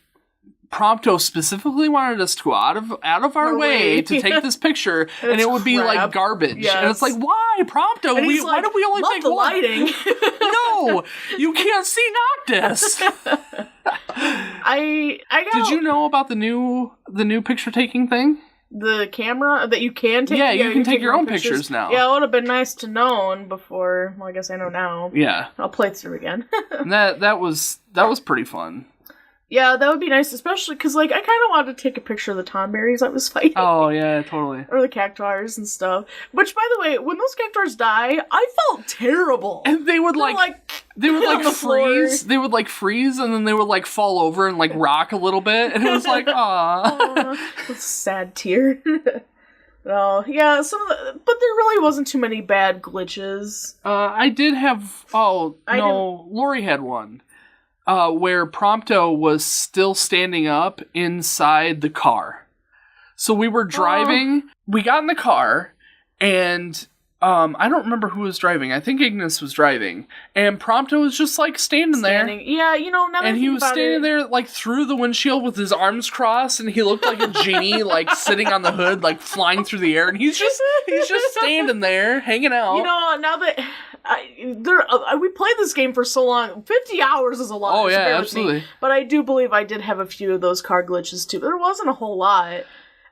Prompto specifically wanted us to go out of our way to take this picture, and it would be like garbage. Yes. And it's like, why, Prompto? Why do we only take the one? Lighting. No, you can't see Noctis. I got. Did you know about the new picture taking thing? The camera that you can take? Yeah, you can take your own pictures now. Yeah, it would have been nice to know before. Well, I guess I know now. Yeah. I'll play through again. And that was pretty fun. Yeah, that would be nice, especially because, like, I kind of wanted to take a picture of the Tonberries I was fighting. Oh, yeah, totally. Or the Cactuars and stuff. Which, by the way, when those Cactuars die, I felt terrible. And they would, they would freeze. They would, freeze, and then they would, fall over and, rock a little bit. And it was like, aww. That's a sad tear. No, yeah, but there really wasn't too many bad glitches. I did have, Lori had one. Where Prompto was still standing up inside the car. So we were driving, we got in the car, and I don't remember who was driving. I think Ignis was driving. And Prompto was just, standing there. Yeah, now and he was standing there, through the windshield with his arms crossed, and he looked like a genie, sitting on the hood, flying through the air. And he's just standing there, hanging out. Now that... we played this game for so long. 50 hours is a lot. Oh, yeah, absolutely. But I do believe I did have a few of those car glitches, too. There wasn't a whole lot.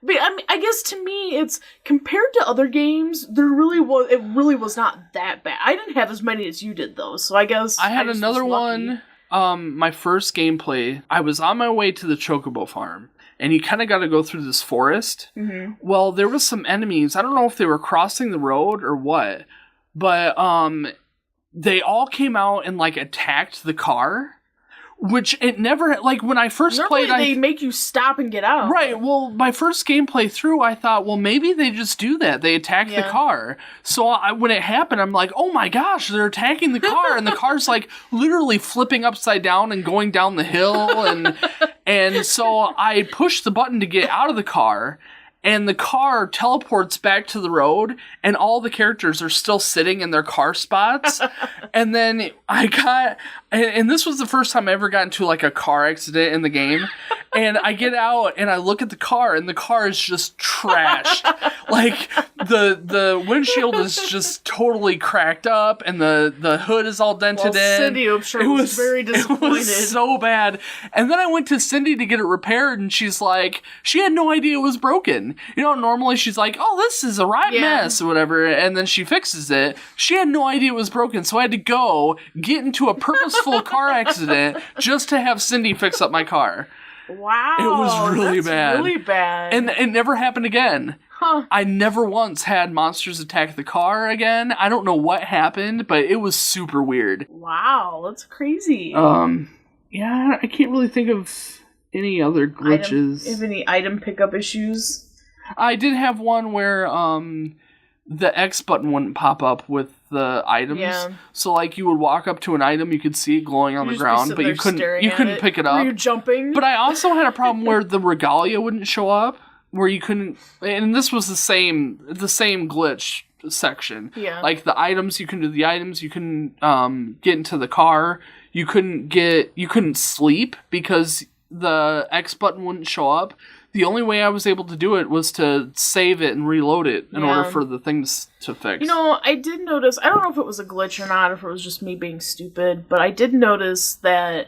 But I guess to me, it's compared to other games, it really was not that bad. I didn't have as many as you did, though, so I guess I had another one. My first gameplay, I was on my way to the Chocobo farm, and you kind of got to go through this forest. Mm-hmm. Well, there was some enemies. I don't know if they were crossing the road or what, but they all came out and attacked the car. Which it never, when I first played... they make you stop and get out. Right, well, my first gameplay through, I thought, well, maybe they just do that. They attack the car. So when it happened, I'm like, oh my gosh, they're attacking the car. And the car's, literally flipping upside down and going down the hill. And so I pushed the button to get out of the car. and the car teleports back to the road, and all the characters are still sitting in their car spots. And then and this was the first time I ever got into like a car accident in the game. And I get out and I look at the car, and the car is just trashed. Like the windshield is just totally cracked up, and the hood is all dented in. Cindy, I'm sure, was very disappointed. It was so bad. And then I went to Cindy to get it repaired, and she's like, she had no idea it was broken. You know, normally she's like, oh, this is a mess or whatever, and then she fixes it. She had no idea it was broken, so I had to go get into a purposeful car accident just to have Cindy fix up my car. Wow. It was really bad. Really bad. And it never happened again. Huh. I never once had monsters attack the car again. I don't know what happened, but it was super weird. Wow, that's crazy. Yeah, I can't really think of any other glitches. Have any item pickup issues? I did have one where the X button wouldn't pop up with the items. Yeah. So like you would walk up to an item, you could see it glowing on the ground, but you couldn't pick it up. Were you jumping? But I also had a problem where the regalia wouldn't show up, where you couldn't, and this was the same glitch section. Yeah. Like the items, you can do the items, you couldn't get into the car, you couldn't sleep because the X button wouldn't show up. The only way I was able to do it was to save it and reload it in order for the things to fix. You know, I did notice, I don't know if it was a glitch or not, if it was just me being stupid, but I did notice that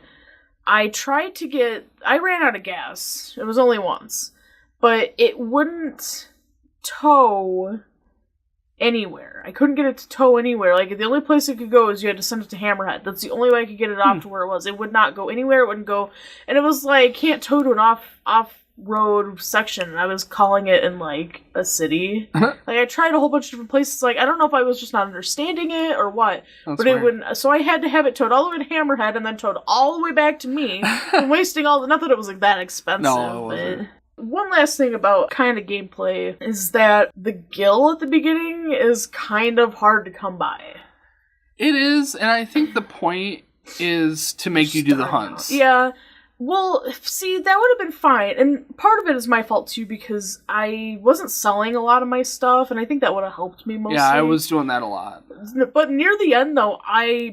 I ran out of gas. It was only once. But it wouldn't tow anywhere. I couldn't get it to tow anywhere. Like, the only place it could go is you had to send it to Hammerhead. That's the only way I could get it off to where it was. It would not go anywhere. It wouldn't go, and it was like, can't tow to an off-road section, and I was calling it in, like, a city. Like, I tried a whole bunch of different places. Like, I don't know if I was just not understanding it or what. That's but weird. It wouldn't, so I had to have it towed all the way to Hammerhead and then towed all the way back to me. And wasting not that it was, like, that expensive. No, it wasn't. But one last thing about kind of gameplay is that the gill at the beginning is kind of hard to come by. It is, and I think the point is to make you do the hunts. Yeah. Well, see, that would have been fine, and part of it is my fault, too, because I wasn't selling a lot of my stuff, and I think that would have helped me mostly. Yeah, I was doing that a lot. But near the end, though,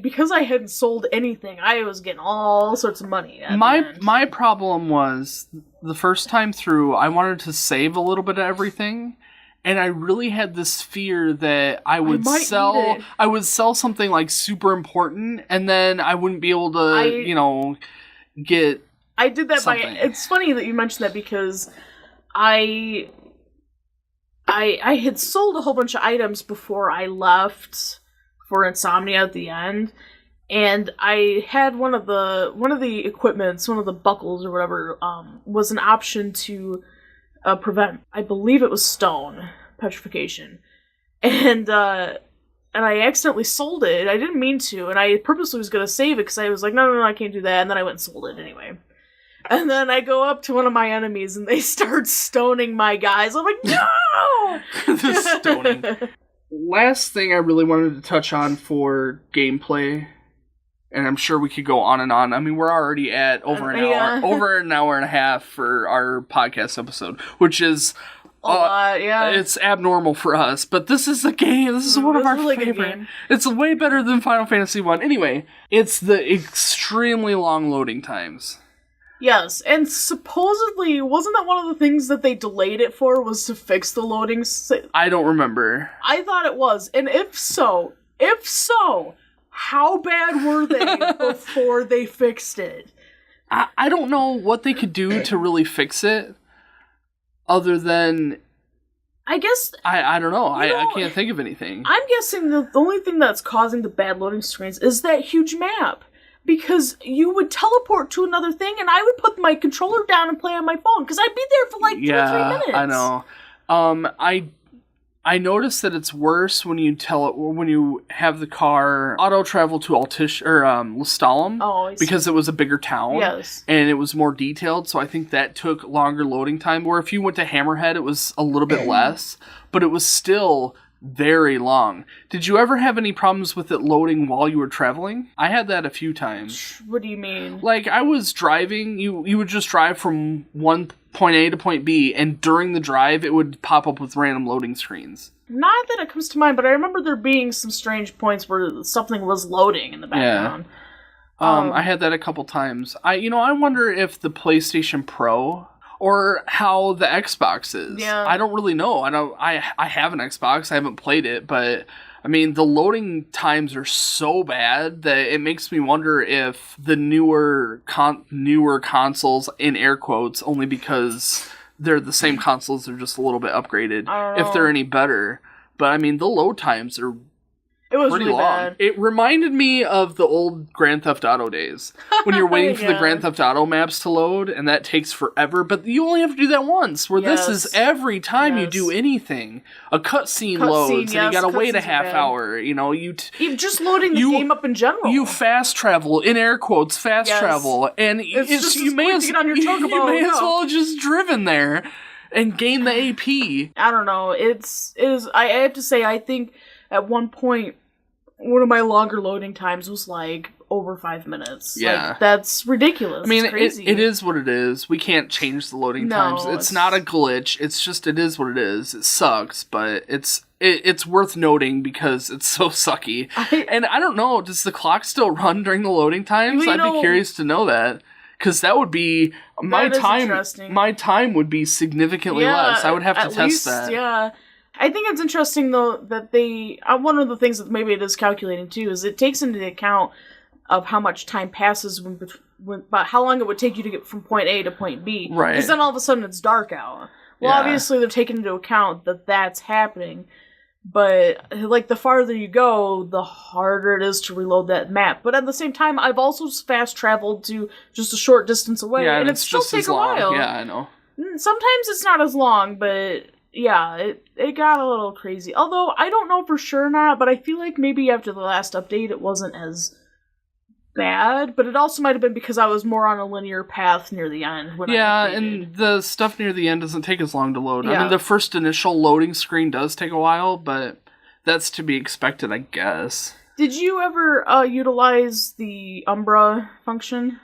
because I hadn't sold anything, I was getting all sorts of money. My problem was, the first time through, I wanted to save a little bit of everything, and I really had this fear that I would sell something, like, super important, and then I wouldn't be able to, get... I did that something. It's funny that you mentioned that because I had sold a whole bunch of items before I left for Insomnia at the end, and I had one of the equipments, one of the buckles or whatever, was an option to prevent, I believe it was stone petrification, and I accidentally sold it. I didn't mean to, and I purposely was going to save it because I was like, no, I can't do that, and then I went and sold it anyway. And then I go up to one of my enemies, and they start stoning my guys. I'm like, no! The stoning. Last thing I really wanted to touch on for gameplay, and I'm sure we could go on and on. I mean, we're already at over an hour and a half for our podcast episode, which is... a lot, yeah. It's abnormal for us, but this is a game. This is one of our really favorite. It's way better than Final Fantasy 1. Anyway, it's the extremely long loading times. Yes, and supposedly, wasn't that one of the things that they delayed it for, was to fix the loading? I don't remember. I thought it was, and if so, how bad were they before they fixed it? I don't know what they could do to really fix it. Other than, I guess... I don't know. I can't think of anything. I'm guessing the only thing that's causing the bad loading screens is that huge map. Because you would teleport to another thing, and I would put my controller down and play on my phone, because I'd be there for like 2 or 3 minutes. I know. I noticed that it's worse when you have the car auto travel to Lestalem, because it was a bigger town, yes, and it was more detailed. So I think that took longer loading time. Where if you went to Hammerhead, it was a little bit less, but it was still very long. Did you ever have any problems with it loading while you were traveling? I had that a few times. What do you mean? Like, I was driving, you would just drive from one point A to point B, and during the drive, it would pop up with random loading screens. Not that it comes to mind, but I remember there being some strange points where something was loading in the background. Yeah. I had that a couple times. I wonder if the PlayStation Pro or how the Xbox is. Yeah. I don't really know. I have an Xbox. I haven't played it, but I mean, the loading times are so bad that it makes me wonder if the newer consoles, in air quotes, only because they're the same consoles, they're just a little bit upgraded, if they're any better. But I mean, the load times are pretty really long. bad. It reminded me of the old Grand Theft Auto days when you're waiting for the Grand Theft Auto maps to load, and that takes forever. But you only have to do that once. Where this is every time you do anything, a cutscene loads, and you gotta wait a half hour. You know, Even just loading the game up in general. You fast travel, in air quotes, travel, and it's you may as well just driven there and gain the AP. I don't know. It is. I have to say, I think at one point, one of my longer loading times was like over 5 minutes. Yeah. Like, that's ridiculous. I mean, it's crazy. it is what it is. We can't change the loading times. It's not a glitch. It's just, it is what it is. It sucks, but it's worth noting because it's so sucky. And I don't know, does the clock still run during the loading times? I'd be curious to know that. Because that would be, my time would be significantly less. I would have to test that. Yeah. I think it's interesting, though, that one of the things that maybe it is calculating, too, is it takes into account of how much time passes about how long it would take you to get from point A to point B. Right. Because then all of a sudden it's dark out. Well, obviously they're taking into account that that's happening. But, like, the farther you go, the harder it is to reload that map. But at the same time, I've also fast traveled to just a short distance away, and it still takes a while. Yeah, I know. Sometimes it's not as long, but yeah, it got a little crazy. Although, I don't know for sure not, but I feel like maybe after the last update it wasn't as bad, but it also might have been because I was more on a linear path near the end. And the stuff near the end doesn't take as long to load. I mean, the first initial loading screen does take a while, but that's to be expected, I guess. Did you ever utilize the Umbra function?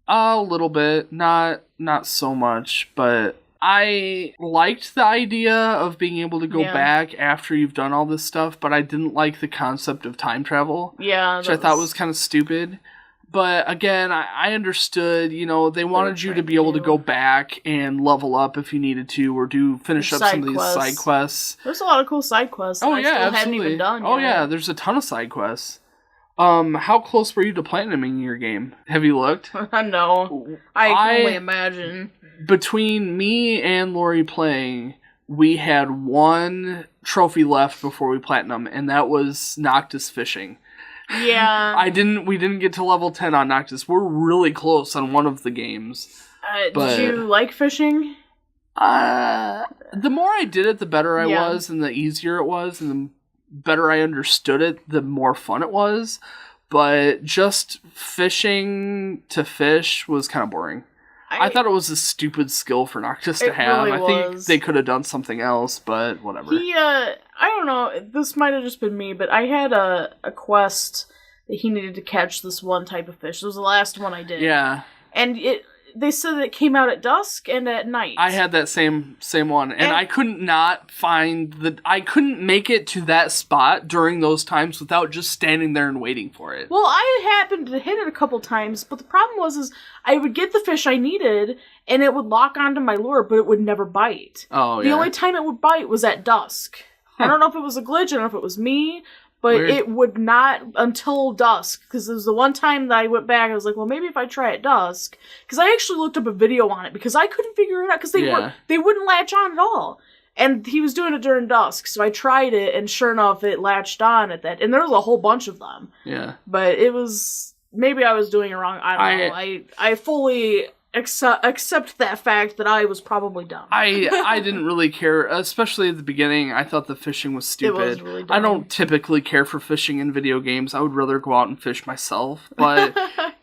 A little bit, not so much, but I liked the idea of being able to go back after you've done all this stuff, but I didn't like the concept of time travel. Yeah, which I thought was kind of stupid. But again, I understood, they wanted you to be able to go back and level up if you needed to, or finish up some of these side quests. There's a lot of cool side quests that I still haven't even done yet. Oh yeah, there's a ton of side quests. How close were you to platinuming your game? Have you looked? No. I can only imagine. Between me and Lori playing, we had one trophy left before we platinum, and that was Noctis fishing. Yeah. We didn't get to level 10 on Noctis. We're really close on one of the games. Did you like fishing? The more I did it, the better I was, and the easier it was, and the better I understood it, the more fun it was. But just fishing to fish was kind of boring. I thought it was a stupid skill for Noctis to have. Really I think they could have done something else, but whatever. I don't know, this might have just been me, but I had a quest that he needed to catch this one type of fish. It was the last one I did. Yeah. And they said that it came out at dusk and at night. I had that same one, and I couldn't I couldn't make it to that spot during those times without just standing there and waiting for it. Well, I happened to hit it a couple times, but the problem was I would get the fish I needed, and it would lock onto my lure, but it would never bite. Oh, yeah. The only time it would bite was at dusk. I don't know if it was a glitch, I don't know if it was me, but weird. It would not until dusk, because it was the one time that I went back, I was like, well, maybe if I try at dusk, because I actually looked up a video on it, because I couldn't figure it out, because they wouldn't latch on at all, and he was doing it during dusk, so I tried it, and sure enough, it latched on at that, and there was a whole bunch of them. Yeah. But it was, maybe I was doing it wrong, I don't know, I fully accept that fact that I was probably dumb. I didn't really care, especially at the beginning. I thought the fishing was stupid. It was really dumb. I don't typically care for fishing in video games. I would rather go out and fish myself. But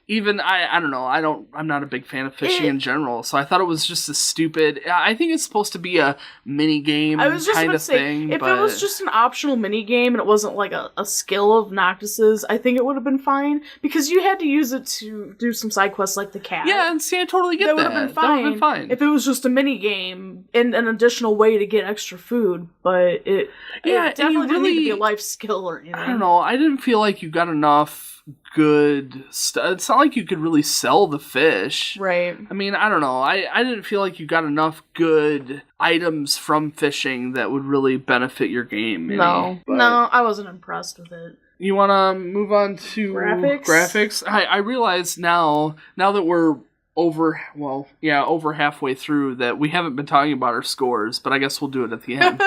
even I don't know. I'm not a big fan of fishing in general, so I thought it was just a stupid. I think it's supposed to be a mini game kind of thing. If it was just an optional mini game and it wasn't like a skill of Noctis's, I think it would have been fine because you had to use it to do some side quests like the cat. Yeah, and see, I totally get that. That would have been fine. If it was just a mini game and an additional way to get extra food, but it definitely didn't need to be a life skill or anything. I don't know. I didn't feel like you got enough good stuff. It's not like you could really sell the fish. Right. I mean, I don't know. I didn't feel like you got enough good items from fishing that would really benefit your game. No, I wasn't impressed with it. You want to move on to graphics? I realize now that we're over halfway through that we haven't been talking about our scores, but I guess we'll do it at the end.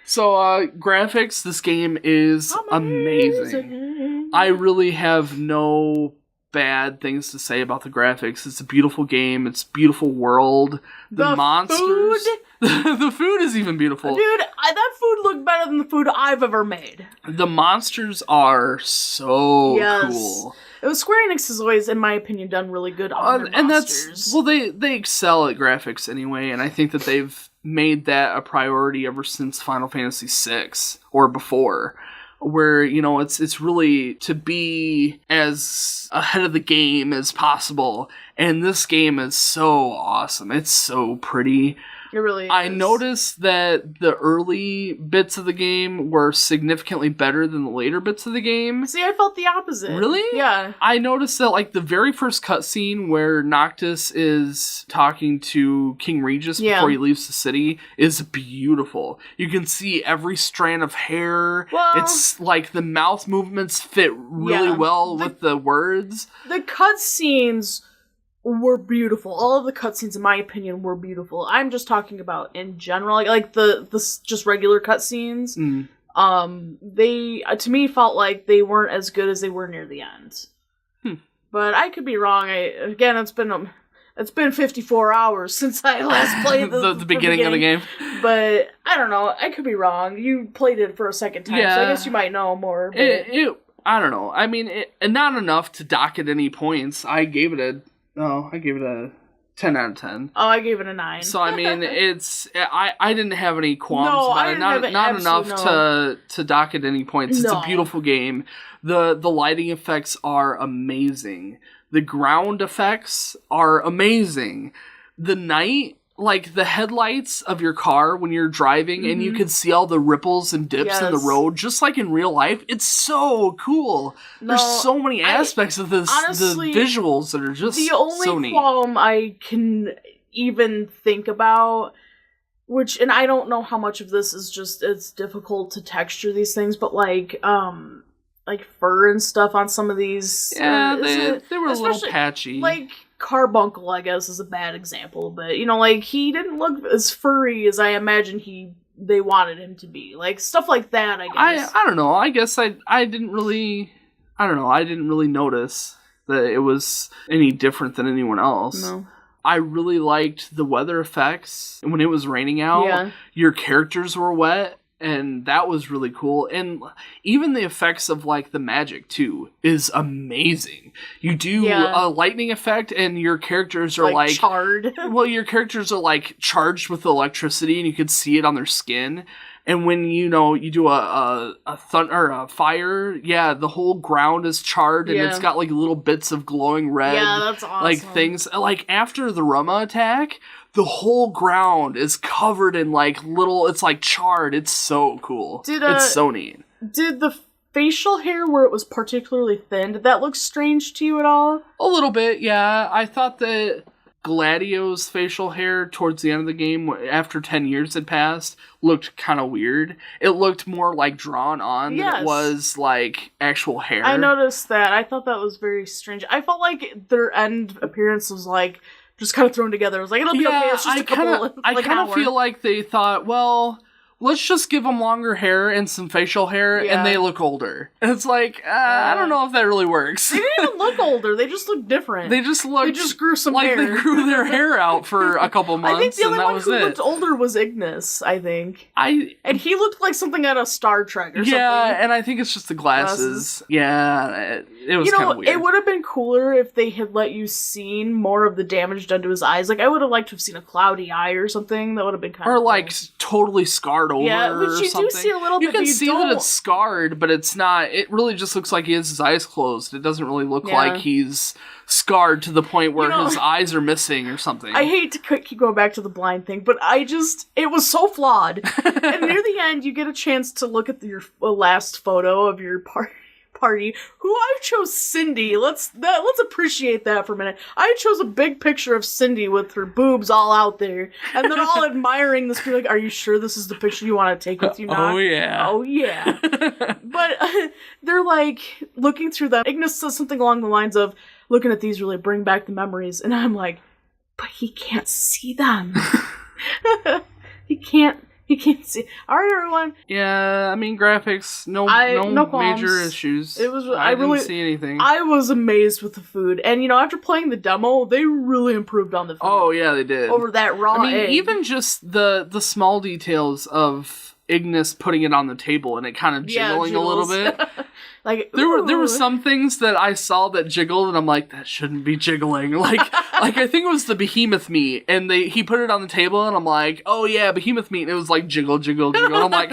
So, graphics, this game is amazing. I really have no bad things to say about the graphics. It's a beautiful game. It's a beautiful world. The monsters. Food? The food is even beautiful. Dude, that food looked better than the food I've ever made. The monsters are so cool. It was Square Enix has always, in my opinion, done really good on their monsters. They excel at graphics anyway, and I think that they've made that a priority ever since Final Fantasy VI or before, where it's really to be as ahead of the game as possible, and this game is so awesome. It's so pretty. It really is. I noticed that the early bits of the game were significantly better than the later bits of the game. See, I felt the opposite. Really? Yeah. I noticed that, like, the very first cutscene where Noctis is talking to King Regis before he leaves the city is beautiful. You can see every strand of hair. Well, it's like the mouth movements fit really well with the words. The cutscenes were beautiful. All of the cutscenes, in my opinion, were beautiful. I'm just talking about in general, like the just regular cutscenes. They to me felt like they weren't as good as they were near the end. But I could be wrong. It's been 54 hours since I last played the beginning of the game. But I don't know. I could be wrong. You played it for a second time, so I guess you might know more. But I don't know. I mean, not enough to dock at any points. I gave it a 10 out of 10. Oh, I gave it a 9. So, I mean, I didn't have any qualms about it. Not enough to dock at any points. It's a beautiful game. The lighting effects are amazing. The ground effects are amazing. The night, like the headlights of your car when you're driving and you can see all the ripples and dips in the road, just like in real life, it's so cool. There's so many aspects of this, honestly, the visuals that are just so neat. The only qualm I can even think about, and I don't know how much of this is just, it's difficult to texture these things, but like fur and stuff on some of these. Yeah, they were a little patchy. Like, Carbuncle, I guess, is a bad example, but, like, he didn't look as furry as I imagine they wanted him to be. Like, stuff like that, I guess. I don't know. I guess I didn't really notice that it was any different than anyone else. No. I really liked the weather effects. When it was raining out, your characters were wet. And that was really cool. And even the effects of, like, the magic, too, is amazing. You do a lightning effect, and your characters are, like... charred. Well, your characters are, like, charged with electricity, and you can see it on their skin. And when, you do a fire, the whole ground is charred, and it's got, like, little bits of glowing red. Yeah, that's awesome. Like, things... Like, after the Rama attack... The whole ground is covered in, like, little... It's, like, charred. It's so cool. It's so neat. Did the facial hair where it was particularly thin, did that look strange to you at all? A little bit, yeah. I thought that Gladio's facial hair towards the end of the game, after 10 years had passed, looked kind of weird. It looked more, like, drawn on than it was, like, actual hair. I noticed that. I thought that was very strange. I felt like their end appearance was, like... just kind of thrown together. I was like, it'll be okay. It's just a couple. I kind of feel like they thought, well, let's just give them longer hair and some facial hair, and they look older. And it's like, I don't know if that really works. They didn't even look older. They just look different. They just grew some like hair. They grew their hair out for a couple months, I think the only and that one was who it. looked older was Ignis, I think. And he looked like something out of Star Trek or something. Yeah, and I think it's just the glasses. Yeah, it was kind of weird. It would have been cooler if they had let you seen more of the damage done to his eyes. Like, I would have liked to have seen a cloudy eye or something. That would have been kind of cool. like totally scarred over. Yeah, which you do see a little bit. You can see that it's scarred, but it's not. It really just looks like he has his eyes closed. It doesn't really look like he's scarred to the point where his eyes are missing or something. I hate to keep going back to the blind thing, but it was so flawed. And near the end, you get a chance to look at your last photo of your party, who I chose Cindy. Let's appreciate that for a minute. I chose a big picture of Cindy with her boobs all out there, and they're all admiring this. Like, are you sure this is the picture you want to take with you now? Oh yeah. Oh yeah. But they're like looking through that. Ignis says something along the lines of, "Looking at these really bring back the memories," and I'm like, but he can't see them. He can't see. All right, everyone. Yeah, I mean, graphics, no major issues. It was. I didn't see anything. I was amazed with the food, and after playing the demo, they really improved on the food. Oh yeah, they did. Over that raw egg. Even just the small details of Ignis putting it on the table and it kind of jiggling a little bit. Like there were some things that I saw that jiggled, and I'm like, that shouldn't be jiggling. Like I think it was the behemoth meat, and he put it on the table, and I'm like, oh yeah, behemoth meat, and it was like jiggle, jiggle, jiggle. And I'm like,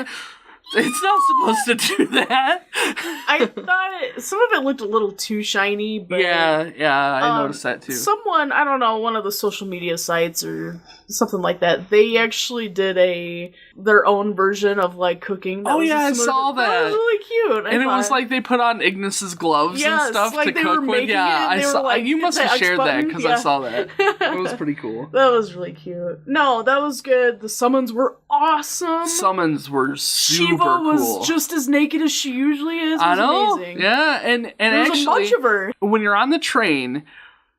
it's not supposed to do that. I thought some of it looked a little too shiny, but yeah, I noticed that too. Someone, I don't know, one of the social media sites or something like that, they actually did their own version of like cooking. I saw that. That was really cute. And it was like they put on Ignis's gloves and stuff to cook with. Yeah, I saw. Like, you must have shared that because I saw that. It was pretty cool. That was really cute. No, that was good. The summons were awesome. Summons were super Shiva cool. was just as naked as she usually is. It was amazing. Yeah, and There's actually, a bunch of her. When you're on the train,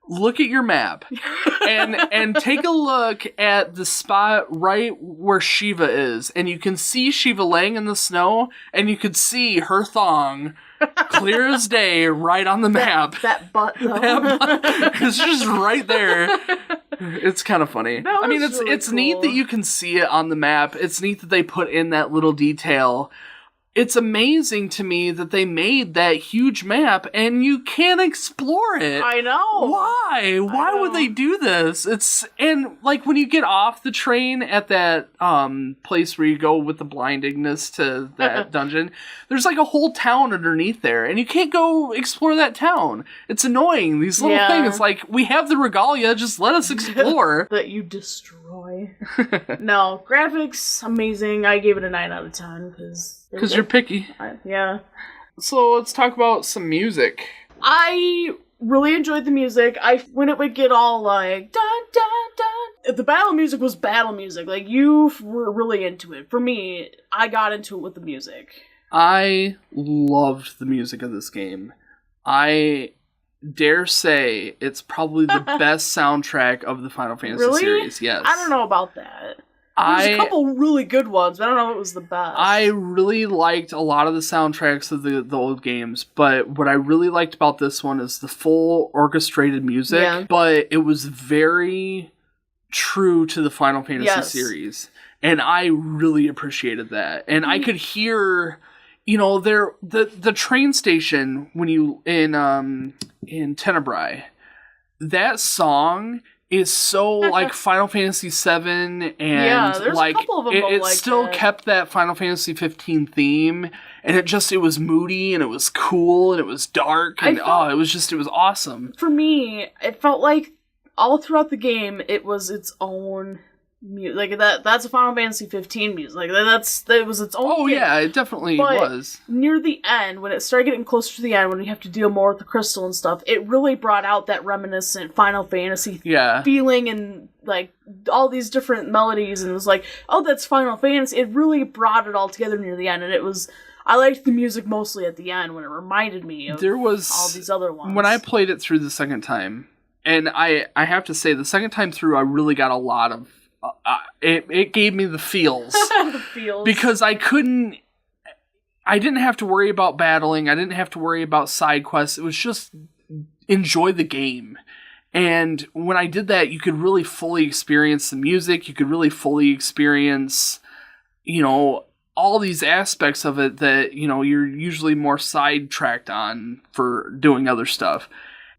look at your map and take a look at the spot right where Shiva is, and you can see Shiva laying in the snow, and you could see her thong clear as day right on the map. That butt, though. It's just right there. It's kind of funny. I mean, it's really cool. Neat that you can see it on the map. It's neat that they put in that little detail. It's amazing to me that they made that huge map and you can't explore it. I know. Why? Why would they do this? And like when you get off the train at that place where you go with the blind Ignis to that dungeon, there's like a whole town underneath there and you can't go explore that town. It's annoying. These little things, like we have the regalia, just let us explore. That you destroy. No, graphics amazing. I gave it a 9 out of 10 because you're picky. Yeah. So let's talk about some music. I really enjoyed the music. When it would get all like dun dun dun, the battle music was battle music. Like you were really into it. For me, I got into it with the music. I loved the music of this game. I dare say it's probably the best soundtrack of the Final Fantasy series. Yes. I don't know about that. There's a couple really good ones, but I don't know if it was the best. I really liked a lot of the soundtracks of the old games, but what I really liked about this one is the full orchestrated music, but it was very true to the Final Fantasy series, and I really appreciated that. And I could hear, the train station when you in Tenebrae, that song is so like Final Fantasy VII, and like a couple of them it like still that. kept that Final Fantasy 15 theme, and it was moody and it was cool and it was dark and it was awesome. For me, it felt like all throughout the game it was its own music. Like that's a Final Fantasy 15 music. Like that was its own. Oh thing. Yeah, it definitely was. Near the end, when it started getting closer to the end, when we have to deal more with the crystal and stuff, it really brought out that reminiscent Final Fantasy feeling and like all these different melodies, and it was like, oh, that's Final Fantasy. It really brought it all together near the end, and it was. I liked the music mostly at the end when it reminded me of all these other ones. When I played it through the second time, and I have to say, the second time through, I really got a lot of it gave me the feels. The feels. Because I didn't have to worry about battling. I didn't have to worry about side quests. It was just enjoy the game. And when I did that, you could really fully experience the music. You could really fully experience, all these aspects of it that, you're usually more sidetracked on for doing other stuff.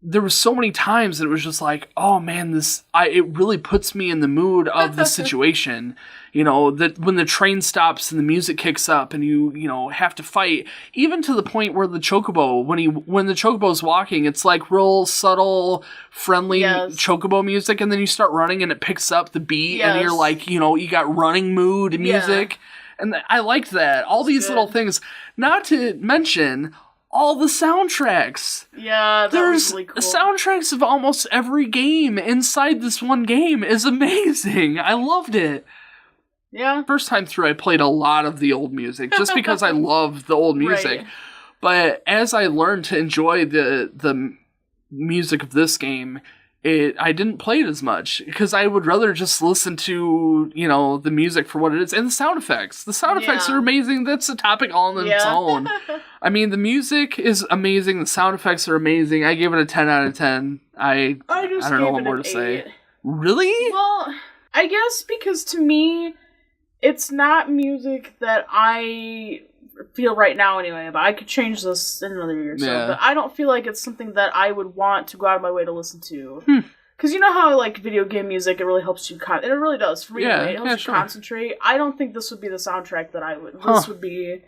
There was so many times that it was just like, oh man, it really puts me in the mood of the situation. That when the train stops and the music kicks up and you have to fight, even to the point where the chocobo, when the chocobo's walking, it's like real subtle, friendly chocobo music, and then you start running and it picks up the beat and you're like, you got running mood music. And I liked that. All these little things, not to mention all the soundtracks. Yeah, was really cool. Soundtracks of almost every game inside this one game is amazing. I loved it. Yeah. First time through, I played a lot of the old music just because I love the old music. Right. But as I learned to enjoy the music of this game, I didn't play it as much because I would rather just listen to, the music for what it is. And the sound effects. The sound effects are amazing. That's a topic all on its own. I mean, the music is amazing. The sound effects are amazing. I gave it a 10 out of 10. I don't know what more to say. Really? Well, I guess because to me, it's not music that I feel right now anyway, but I could change this in another year or so. But I don't feel like it's something that I would want to go out of my way to listen to. Because you know how, video game music, it really helps you, and it really does, for me, it helps you concentrate. I don't think this would be the soundtrack that I would, this would be,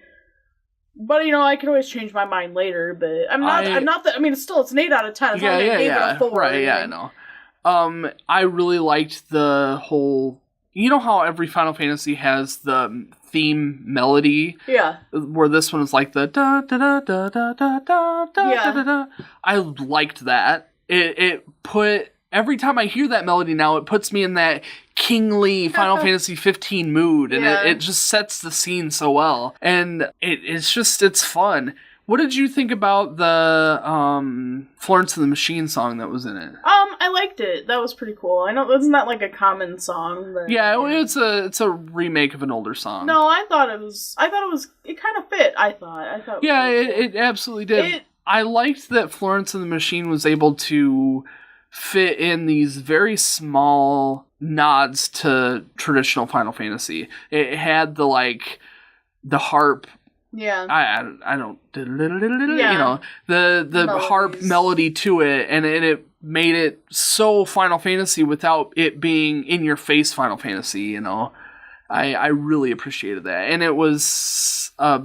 but, I could always change my mind later, but I'm not that, it's an 8 out of 10, it's not like I gave it a 4. Right, I know. I really liked the whole, how every Final Fantasy has the theme melody? Yeah. Where this one is like the da da da da da da da da da da. I liked that. It put, every time I hear that melody now, it puts me in that kingly Final Fantasy 15 mood, and it just sets the scene so well. And it's fun. What did you think about the Florence and the Machine song that was in it? I liked it. That was pretty cool. I know, isn't that like a common song? It's a remake of an older song. No, it kind of fit, I thought. It absolutely did. I liked that Florence and the Machine was able to fit in these very small nods to traditional Final Fantasy. It had the harp. Yeah. I don't, the harp melody to it, and it made it so Final Fantasy without it being in your face Final Fantasy, I really appreciated that. And it was a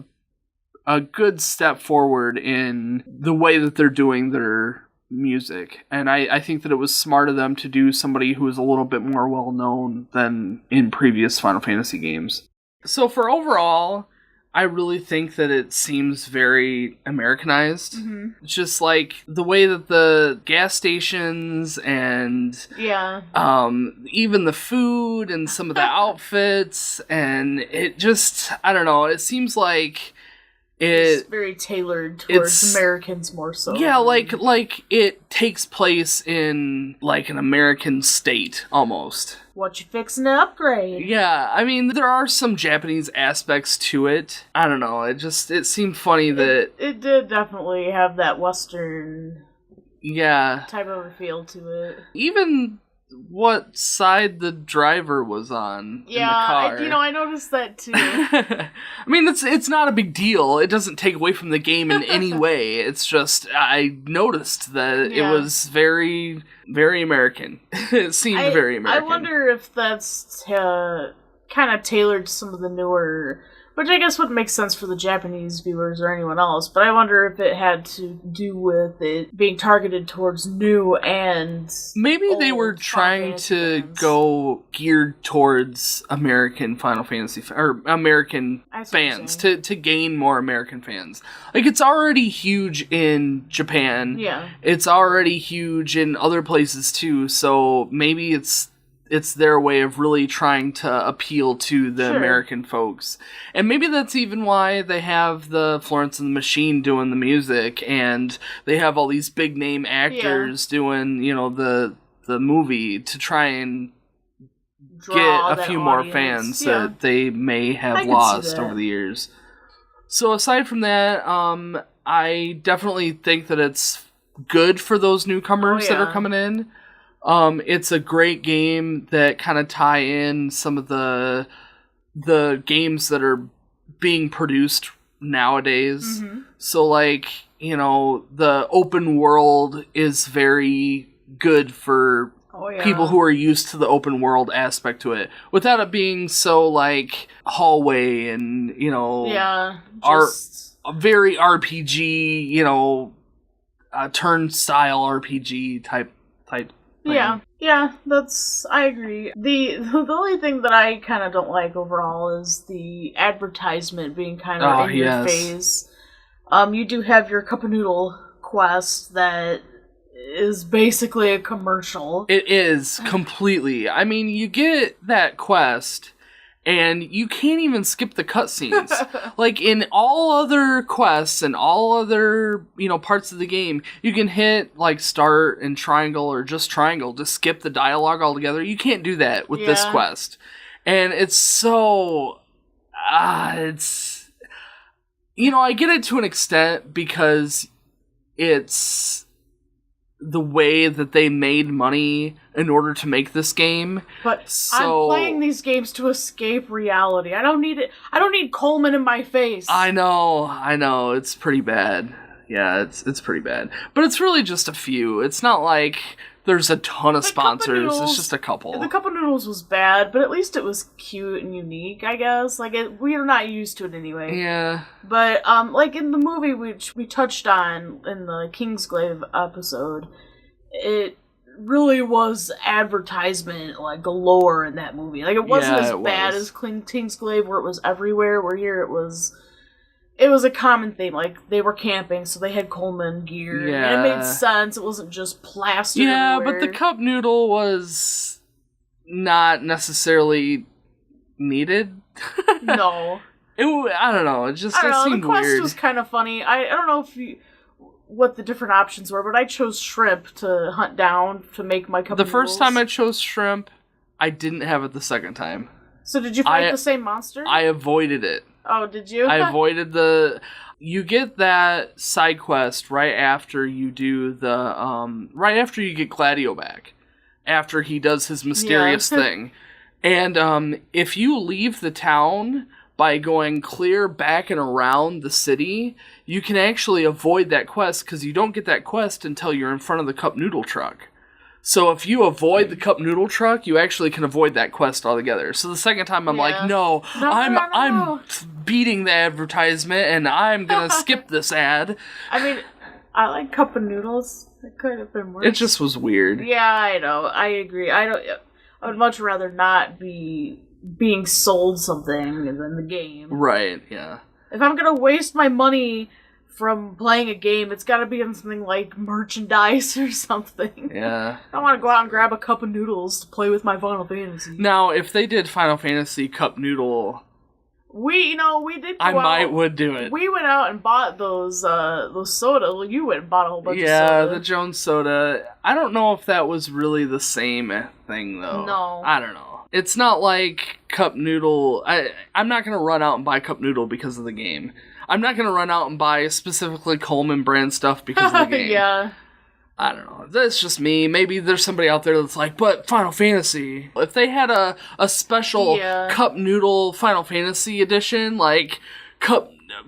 good step forward in the way that they're doing their music. And I think that it was smart of them to do somebody who is a little bit more well known than in previous Final Fantasy games. So for overall, I really think that it seems very Americanized. Mm-hmm. Just like the way that the gas stations and even the food and some of the outfits, and it just, I don't know, it seems like it's very tailored towards Americans more so. Yeah, like it takes place in an American state almost. What you fixing to upgrade? Yeah, I mean, there are some Japanese aspects to it. I don't know, it seemed funny that it did definitely have that Western type of a feel to it. Even what side the driver was on in the car. I noticed that too. I mean, it's not a big deal. It doesn't take away from the game in any way. It's just, I noticed that it was very, very American. It seemed very American. I wonder if that's kind of tailored to some of the newer, which I guess wouldn't make sense for the Japanese viewers or anyone else, but I wonder if it had to do with it being targeted towards new and maybe they were trying to go geared towards American Final Fantasy, or American fans, to gain more American fans. It's already huge in Japan. Yeah. It's already huge in other places too, so maybe it's their way of really trying to appeal to the American folks. And maybe that's even why they have the Florence and the Machine doing the music, and they have all these big name actors doing, the movie to try and draw get a that few more audience. fans Yeah. that they may I have could see lost that. over the years. So aside from that, I definitely think that it's good for those newcomers that are yeah. coming in. It's a great game that kind of tie in some of the games that are being produced nowadays. Mm-hmm. So like, you know, the open world is very good for people who are used to the open world aspect to it, without it being so like hallway and, you know, very RPG, you know, turn style RPG type thing. Yeah, I agree. The only thing that I kind of don't like overall is the advertisement being kind of in your face. You do have your Cup of Noodle quest that is basically a commercial. It is, completely. I mean, you get that quest, and you can't even skip the cutscenes. Like, in all other quests and all other, you know, parts of the game, you can hit, like, start and triangle or just triangle to skip the dialogue altogether. You can't do that with this quest. And it's so... it's... You know, I get it to an extent because it's the way that they made money in order to make this game. But I'm playing these games to escape reality. I don't need it. I don't need Coleman in my face. I know. It's pretty bad. Yeah, it's pretty bad. But it's really just a few. It's not like there's a ton of sponsors. It's just a couple. The Cup of Noodles was bad, but at least it was cute and unique, I guess. Like, we're not used to it anyway. Yeah. But, like, in the movie, which we touched on in the Kingsglaive episode, it really was advertisement, like, galore in that movie. Like, it wasn't as bad as Kingsglaive, where it was everywhere, where here it was a common thing. Like, they were camping, so they had Coleman gear. Yeah. And it made sense. It wasn't just plastered everywhere. But the cup noodle was not necessarily needed. No. I don't know. It just seemed weird. The quest was kind of funny. I don't know what the different options were, but I chose shrimp to hunt down to make my cup of noodles. The first time I chose shrimp, I didn't have it the second time. So did you fight the same monster? I avoided it. Oh, did you? I avoided you get that side quest right after you do right after you get Gladio back. After he does his mysterious thing. And if you leave the town by going clear back and around the city, you can actually avoid that quest, because you don't get that quest until you're in front of the cup noodle truck. So if you avoid the cup noodle truck, you actually can avoid that quest altogether. So the second time I'm like, no, I'm beating the advertisement and I'm gonna skip this ad. I mean, I like cup of noodles. It could have been worse. It just was weird. Yeah, I know. I agree. I would much rather not be being sold something than the game. Right, yeah. If I'm gonna waste my money from playing a game, it's gotta be on something like merchandise or something. Yeah. I don't want to go out and grab a cup of noodles to play with my Final Fantasy. Now, if they did Final Fantasy Cup Noodle, we did. I would do it. We went out and bought those soda. Well, you went and bought a whole bunch of soda. Yeah, the Jones soda. I don't know if that was really the same thing, though. No. I don't know. It's not like Cup Noodle. I'm not going to run out and buy Cup Noodle because of the game. I'm not going to run out and buy specifically Coleman brand stuff because of the game. Yeah. I don't know. That's just me. Maybe there's somebody out there that's like, but Final Fantasy. If they had a special Cup Noodle Final Fantasy edition, like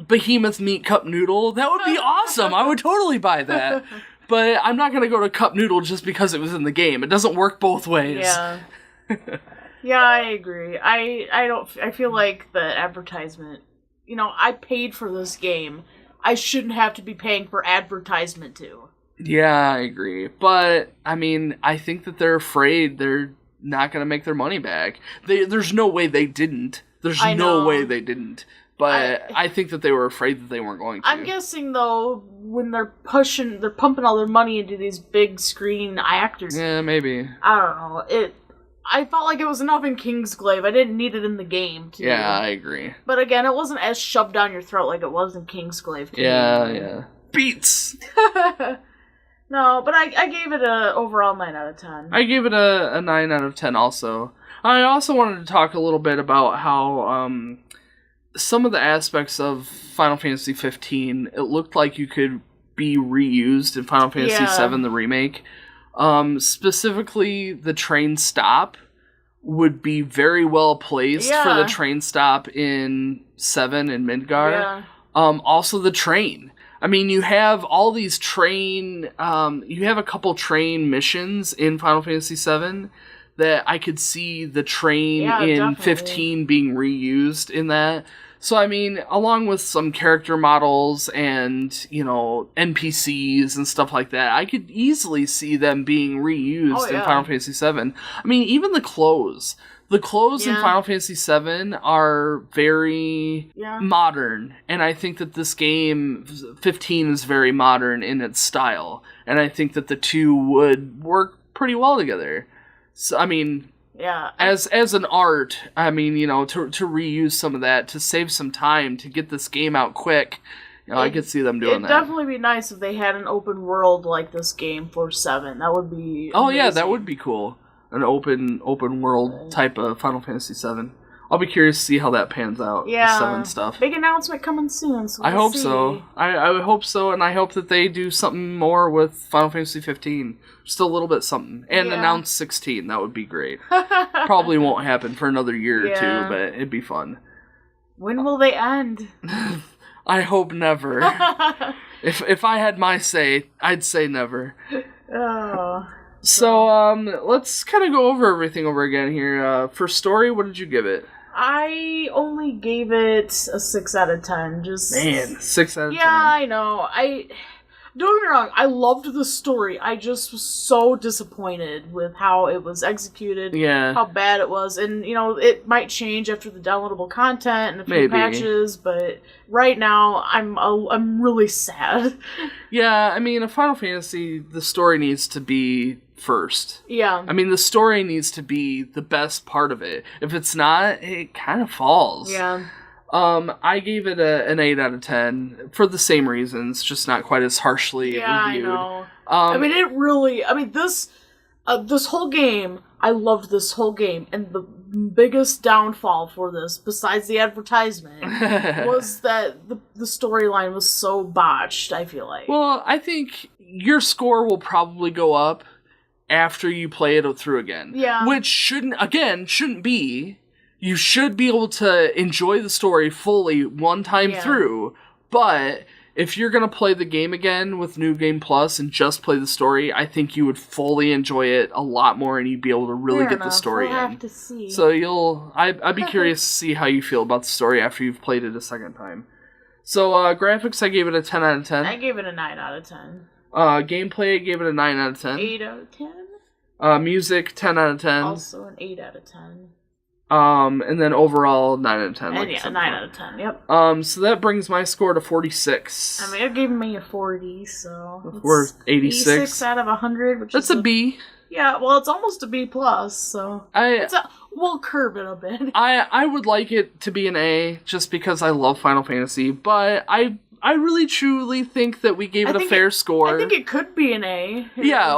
Behemoth Meat Cup Noodle, that would be awesome. I would totally buy that. But I'm not going to go to Cup Noodle just because it was in the game. It doesn't work both ways. Yeah. Yeah, I agree. I feel like the advertisement, you know, I paid for this game. I shouldn't have to be paying for advertisement too. Yeah, I agree. But, I mean, I think that they're afraid they're not going to make their money back. There's no way they didn't. There's no way they didn't. But I think that they were afraid that they weren't going to. I'm guessing, though, when they're pumping all their money into these big screen actors. Yeah, maybe. I don't know. I felt like it was enough in Kingsglaive. I didn't need it in the game, too. Yeah, I agree. But again, it wasn't as shoved down your throat like it was in Kingsglaive. Yeah. Beats! No, but I gave it a overall 9 out of 10. I gave it a 9 out of 10 also. I also wanted to talk a little bit about how some of the aspects of Final Fantasy 15, it looked like you could be reused in Final Fantasy 7, the remake. Specifically, the train stop would be very well placed for the train stop in 7 in Midgar. Yeah. Also, the train. I mean, you have all these train... you have a couple train missions in Final Fantasy 7 that I could see the train in definitely. 15 being reused in that. So, I mean, along with some character models and, NPCs and stuff like that, I could easily see them being reused in Final Fantasy 7. I mean, even the clothes. The clothes in Final Fantasy 7 are very modern, and I think that this game, 15, is very modern in its style, and I think that the two would work pretty well together. So, I mean... Yeah. As an art, I mean, to reuse some of that, to save some time, to get this game out quick, I could see them doing that. It'd definitely be nice if they had an open world like this game for 7. That would be amazing. Yeah, that would be cool. An open world type of Final Fantasy 7. I'll be curious to see how that pans out. Yeah. The 7 stuff. Big announcement coming soon, so I hope so. I hope so, and I hope that they do something more with Final Fantasy 15. Just a little bit something. And announce 16. That would be great. Probably won't happen for another year or two, but it'd be fun. When will they end? I hope never. If I had my say, I'd say never. Oh... So, let's kind of go over everything over again here. For story, what did you give it? I only gave it a 6 out of 10. Man, 6 out of 10. Yeah, I know. Don't get me wrong, I loved the story. I just was so disappointed with how it was executed, how bad it was. And, it might change after the downloadable content and a few patches, but right now, I'm really sad. Yeah, I mean, a Final Fantasy, the story needs to be first. Yeah. I mean, the story needs to be the best part of it. If it's not, it kind of falls. Yeah. I gave it an 8 out of 10 for the same reasons, just not quite as harshly reviewed. I know. This whole game, I loved this whole game, and the biggest downfall for this, besides the advertisement, was that the storyline was so botched, I feel like. Well, I think your score will probably go up after you play it through again. Yeah. Which shouldn't be. You should be able to enjoy the story fully one time through, but if you're going to play the game again with New Game Plus and just play the story, I think you would fully enjoy it a lot more and you'd be able to really get the story in. We'll have to see. So I'd be curious to see how you feel about the story after you've played it a second time. So graphics, I gave it a 10 out of 10. I gave it a 9 out of 10. Gameplay, I gave it a 9 out of 10. 8 out of 10. Music, 10 out of 10. Also an 8 out of 10. And then overall, 9 out of 10. And 9 out of 10, yep. So that brings my score to 46. I mean, it gave me a 40, so... We're 86. 86 out of 100, which That's is a B. Yeah, well, it's almost a B+, so... We'll curb it a bit. I would like it to be an A, just because I love Final Fantasy, but I really truly think that we gave it a fair score. I think it could be an A. Yeah,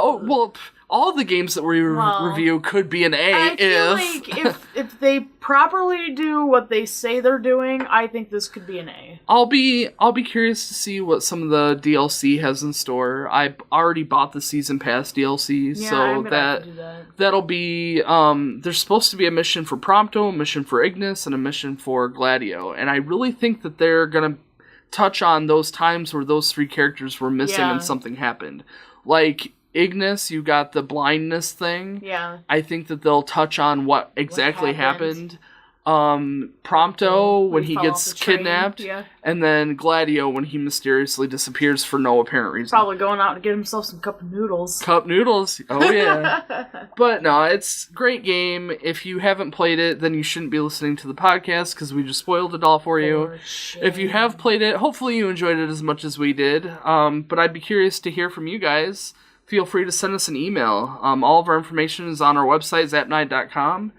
all the games that we review could be an A. I feel like if they properly do what they say they're doing, I think this could be an A. I'll be curious to see what some of the DLC has in store. I already bought the Season Pass DLC, so that'll be there's supposed to be a mission for Prompto, a mission for Ignis, and a mission for Gladio, and I really think that they're gonna touch on those times where those 3 characters were missing and something happened. Like Ignis, you got the blindness thing. Yeah. I think that they'll touch on what exactly happened. Prompto, when he gets kidnapped. Yeah. And then Gladio, when he mysteriously disappears for no apparent reason. Probably going out to get himself some cup noodles. Cup noodles. Oh, yeah. But no, it's a great game. If you haven't played it, then you shouldn't be listening to the podcast because we just spoiled it all for you. If you have played it, hopefully you enjoyed it as much as we did. But I'd be curious to hear from you guys. Feel free to send us an email. All of our information is on our website, zapnight.com.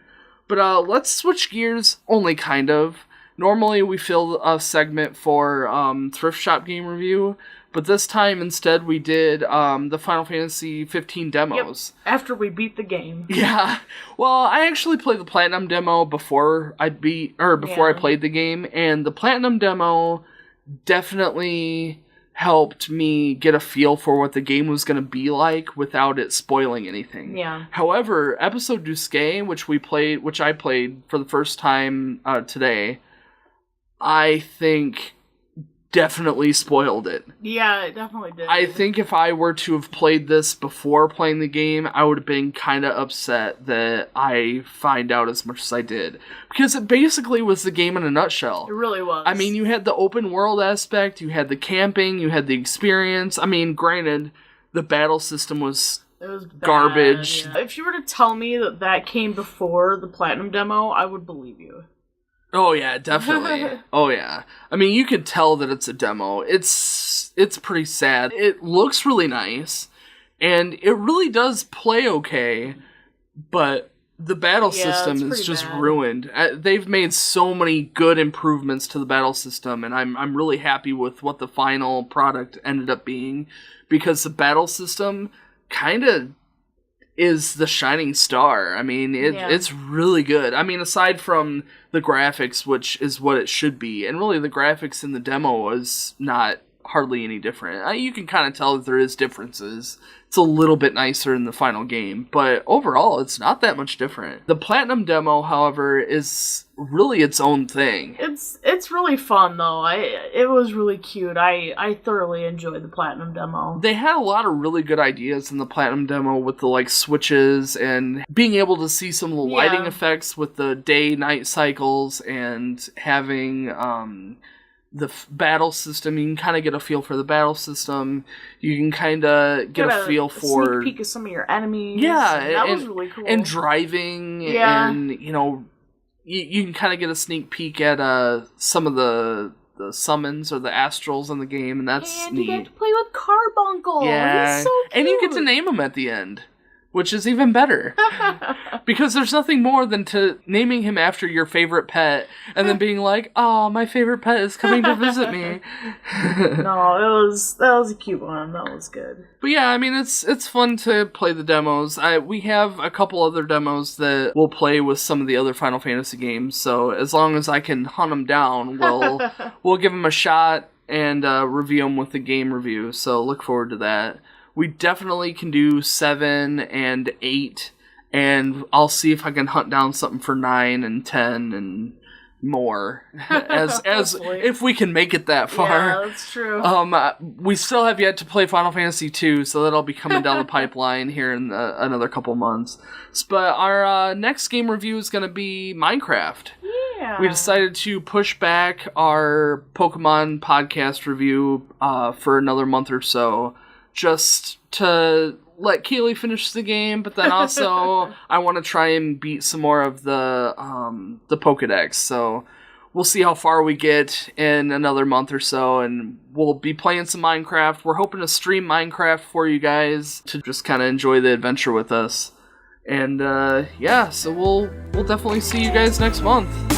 But let's switch gears, only kind of. Normally we fill a segment for Thrift Shop Game Review, But this time, instead, we did the Final Fantasy 15 demos. Yep. After we beat the game. Yeah. Well, I actually played the Platinum demo before I played the game, and the Platinum demo definitely helped me get a feel for what the game was going to be like without it spoiling anything. Yeah. However, Episode Duske, which I played for the first time today, I think definitely spoiled it. Yeah, it definitely did. I think if I were to have played this before playing the game, I would have been kind of upset that I find out as much as I did. Because it basically was the game in a nutshell. It really was. I mean, you had the open world aspect, you had the camping, you had the experience. I mean, granted, the battle system was garbage. Yeah. If you were to tell me that came before the Platinum demo, I would believe you. Oh yeah, definitely. Oh yeah. I mean, you could tell that it's a demo. It's pretty sad. It looks really nice, and it really does play okay, but the battle system is just ruined. They've made so many good improvements to the battle system, and I'm really happy with what the final product ended up being, because the battle system kind of is the shining star. I mean, it's really good. I mean, aside from the graphics, which is what it should be, and really the graphics in the demo was not hardly any different. You can kind of tell that there is differences. It's a little bit nicer in the final game, but overall, it's not that much different. The Platinum demo, however, is really its own thing. It's really fun, though. It was really cute. I thoroughly enjoyed the Platinum demo. They had a lot of really good ideas in the Platinum demo with the switches and being able to see some of the lighting effects with the day-night cycles, and having the battle system. You can kind of get a feel for the battle system. You can kind of get a feel for a sneak peek of some of your enemies. Yeah, that was really cool. And driving, and you can kind of get a sneak peek at some of the summons or the astrals in the game, and that's neat. You get to play with Carbuncle. Yeah, he's so cute. And you get to name him at the end, which is even better. Because there's nothing more than naming him after your favorite pet and then being like, oh, my favorite pet is coming to visit me. No, that was a cute one. That was good. But yeah, I mean, it's fun to play the demos. We have a couple other demos that we'll play with some of the other Final Fantasy games, so as long as I can hunt them down, we'll give them a shot and review them with the game review, so look forward to that. We definitely can do 7 and 8, and I'll see if I can hunt down something for 9 and 10 and more, as if we can make it that far. Yeah, that's true. We still have yet to play Final Fantasy 2, so that'll be coming down the pipeline here in another couple months. But our next game review is going to be Minecraft. Yeah. We decided to push back our Pokemon podcast review for another month or so, just to let Kaylie finish the game, but then also I want to try and beat some more of the Pokedex. So we'll see how far we get in another month or so, and we'll be playing some Minecraft. We're hoping to stream Minecraft for you guys to just kind of enjoy the adventure with us. And so we'll definitely see you guys next month.